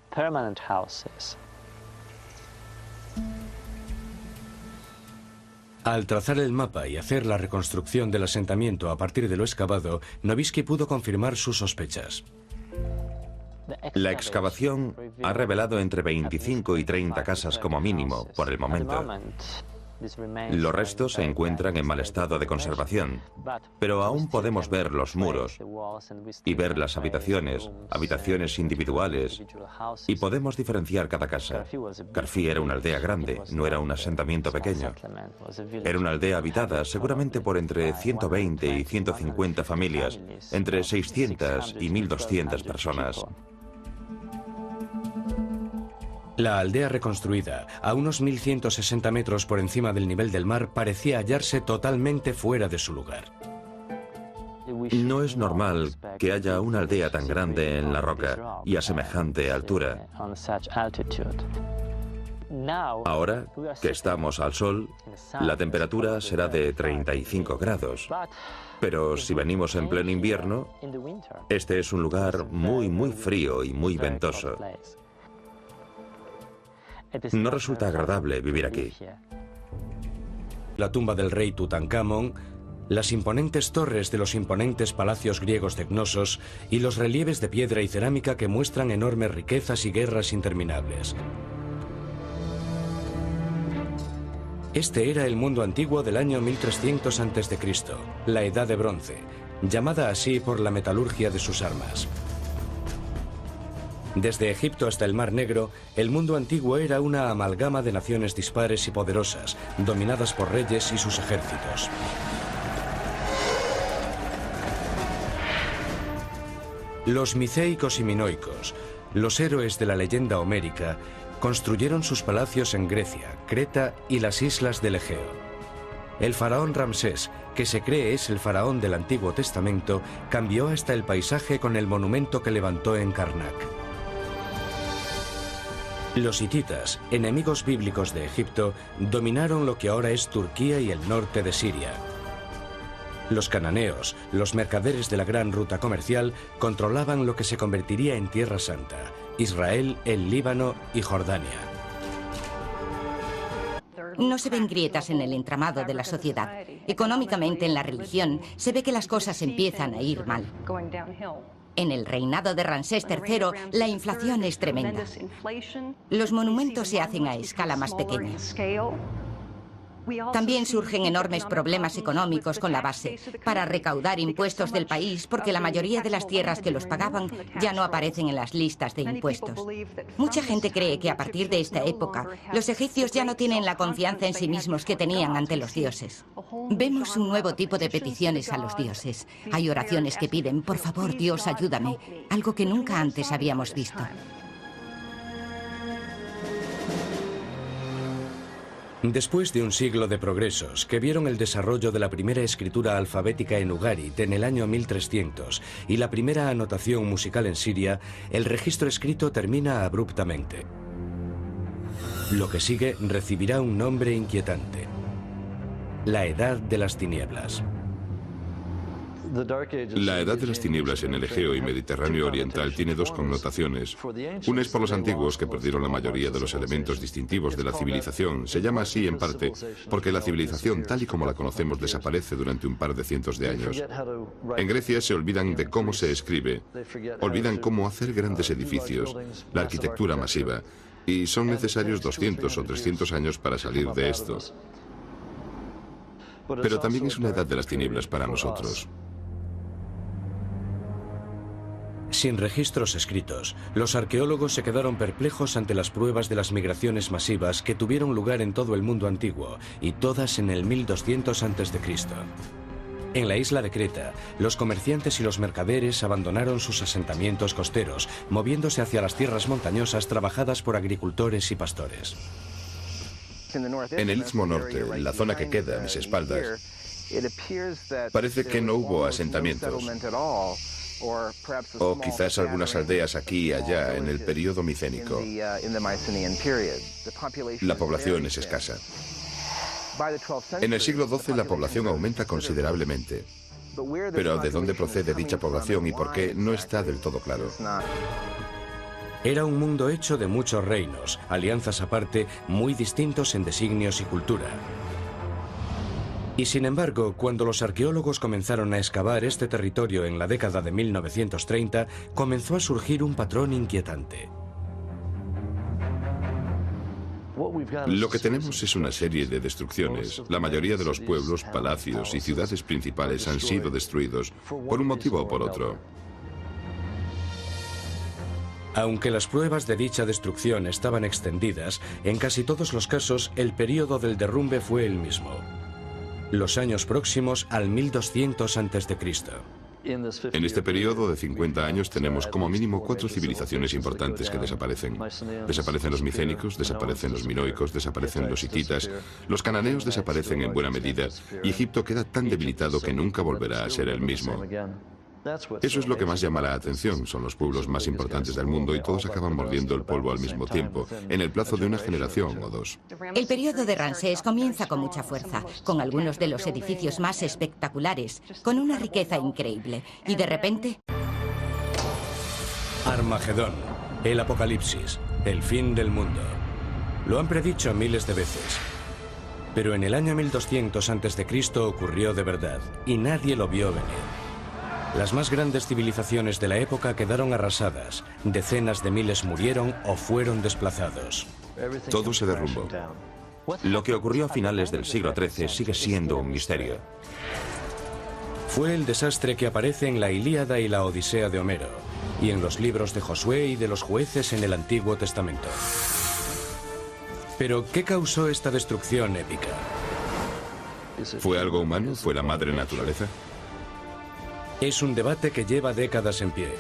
Al trazar el mapa y hacer la reconstrucción del asentamiento a partir de lo excavado, Nowicki pudo confirmar sus sospechas. La excavación ha revelado entre 25 y 30 casas como mínimo, por el momento. Los restos se encuentran en mal estado de conservación, pero aún podemos ver los muros y ver las habitaciones individuales, y podemos diferenciar cada casa. Carfi era una aldea grande, no era un asentamiento pequeño. Era una aldea habitada seguramente por entre 120 y 150 familias, entre 600 y 1200 personas. La aldea reconstruida, a unos 1160 metros por encima del nivel del mar, parecía hallarse totalmente fuera de su lugar. No es normal que haya una aldea tan grande en la roca y a semejante altura. Ahora que estamos al sol, la temperatura será de 35 grados. Pero si venimos en pleno invierno, este es un lugar muy frío y muy ventoso. No resulta agradable vivir aquí. La tumba del rey Tutankamón, las imponentes torres de los imponentes palacios griegos de Cnosos y los relieves de piedra y cerámica que muestran enormes riquezas y guerras interminables. Este era el mundo antiguo del año 1300 a.C., la Edad de Bronce, llamada así por la metalurgia de sus armas. Desde Egipto hasta el Mar Negro, el mundo antiguo era una amalgama de naciones dispares y poderosas, dominadas por reyes y sus ejércitos. Los miceicos y minoicos, los héroes de la leyenda homérica, construyeron sus palacios en Grecia, Creta y las islas del Egeo. El faraón Ramsés, que se cree es el faraón del Antiguo Testamento, cambió hasta el paisaje con el monumento que levantó en Karnak. Los hititas, enemigos bíblicos de Egipto, dominaron lo que ahora es Turquía y el norte de Siria. Los cananeos, los mercaderes de la gran ruta comercial, controlaban lo que se convertiría en Tierra Santa, Israel, el Líbano y Jordania. No se ven grietas en el entramado de la sociedad. Económicamente, en la religión, se ve que las cosas empiezan a ir mal. En el reinado de Ramsés III, la inflación es tremenda. Los monumentos se hacen a escala más pequeña. También surgen enormes problemas económicos con la base, para recaudar impuestos del país, porque la mayoría de las tierras que los pagaban ya no aparecen en las listas de impuestos. Mucha gente cree que a partir de esta época, los egipcios ya no tienen la confianza en sí mismos que tenían ante los dioses. Vemos un nuevo tipo de peticiones a los dioses. Hay oraciones que piden, por favor, Dios, ayúdame, algo que nunca antes habíamos visto. Después de un siglo de progresos que vieron el desarrollo de la primera escritura alfabética en Ugarit en el año 1300 y la primera anotación musical en Siria, el registro escrito termina abruptamente. Lo que sigue recibirá un nombre inquietante: la Edad de las Tinieblas. La Edad de las Tinieblas en el Egeo y Mediterráneo Oriental tiene dos connotaciones. Una es por los antiguos, que perdieron la mayoría de los elementos distintivos de la civilización. Se llama así en parte porque la civilización tal y como la conocemos desaparece durante un par de cientos de años. En Grecia se olvidan de cómo se escribe, olvidan cómo hacer grandes edificios, la arquitectura masiva, y son necesarios 200 o 300 años para salir de esto. Pero también es una Edad de las Tinieblas para nosotros. Sin registros escritos, los arqueólogos se quedaron perplejos ante las pruebas de las migraciones masivas que tuvieron lugar en todo el mundo antiguo, y todas en el 1200 a.C. En la isla de Creta, los comerciantes y los mercaderes abandonaron sus asentamientos costeros, moviéndose hacia las tierras montañosas trabajadas por agricultores y pastores. En el Istmo Norte, en la zona que queda a mis espaldas, parece que no hubo asentamientos. O quizás algunas aldeas aquí y allá en el período micénico. La población es escasa. En el siglo XII la población aumenta considerablemente. Pero ¿de dónde procede dicha población y por qué? No está del todo claro. Era un mundo hecho de muchos reinos, alianzas aparte, muy distintos en designios y cultura. Y sin embargo, cuando los arqueólogos comenzaron a excavar este territorio en la década de 1930, comenzó a surgir un patrón inquietante. Lo que tenemos es una serie de destrucciones. La mayoría de los pueblos, palacios y ciudades principales han sido destruidos por un motivo o por otro. Aunque las pruebas de dicha destrucción estaban extendidas, en casi todos los casos el período del derrumbe fue el mismo: los años próximos al 1200 a.C. En este periodo de 50 años tenemos como mínimo 4 civilizaciones importantes que desaparecen. Desaparecen los micénicos, desaparecen los minoicos, desaparecen los hititas, los cananeos desaparecen en buena medida y Egipto queda tan debilitado que nunca volverá a ser el mismo. Eso es lo que más llama la atención. Son los pueblos más importantes del mundo y todos acaban mordiendo el polvo al mismo tiempo, en el plazo de una generación o dos. El periodo de Ramsés comienza con mucha fuerza, con algunos de los edificios más espectaculares, con una riqueza increíble. Y de repente... Armagedón, el apocalipsis, el fin del mundo. Lo han predicho miles de veces. Pero en el año 1200 a.C. ocurrió de verdad, y nadie lo vio venir. Las más grandes civilizaciones de la época quedaron arrasadas, decenas de miles murieron o fueron desplazados. Todo se derrumbó. Lo que ocurrió a finales del siglo XIII sigue siendo un misterio. Fue el desastre que aparece en la Ilíada y la Odisea de Homero, y en los libros de Josué y de los jueces en el Antiguo Testamento. Pero, ¿qué causó esta destrucción épica? ¿Fue algo humano? ¿Fue la madre naturaleza? Es un debate que lleva décadas en pie.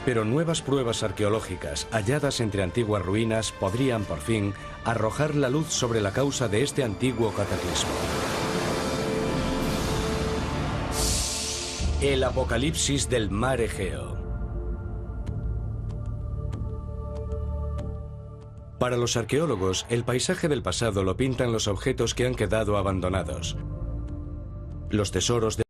Pero nuevas pruebas arqueológicas halladas entre antiguas ruinas podrían, por fin, arrojar la luz sobre la causa de este antiguo cataclismo. El apocalipsis del mar Egeo. Para los arqueólogos, el paisaje del pasado lo pintan los objetos que han quedado abandonados. Los tesoros de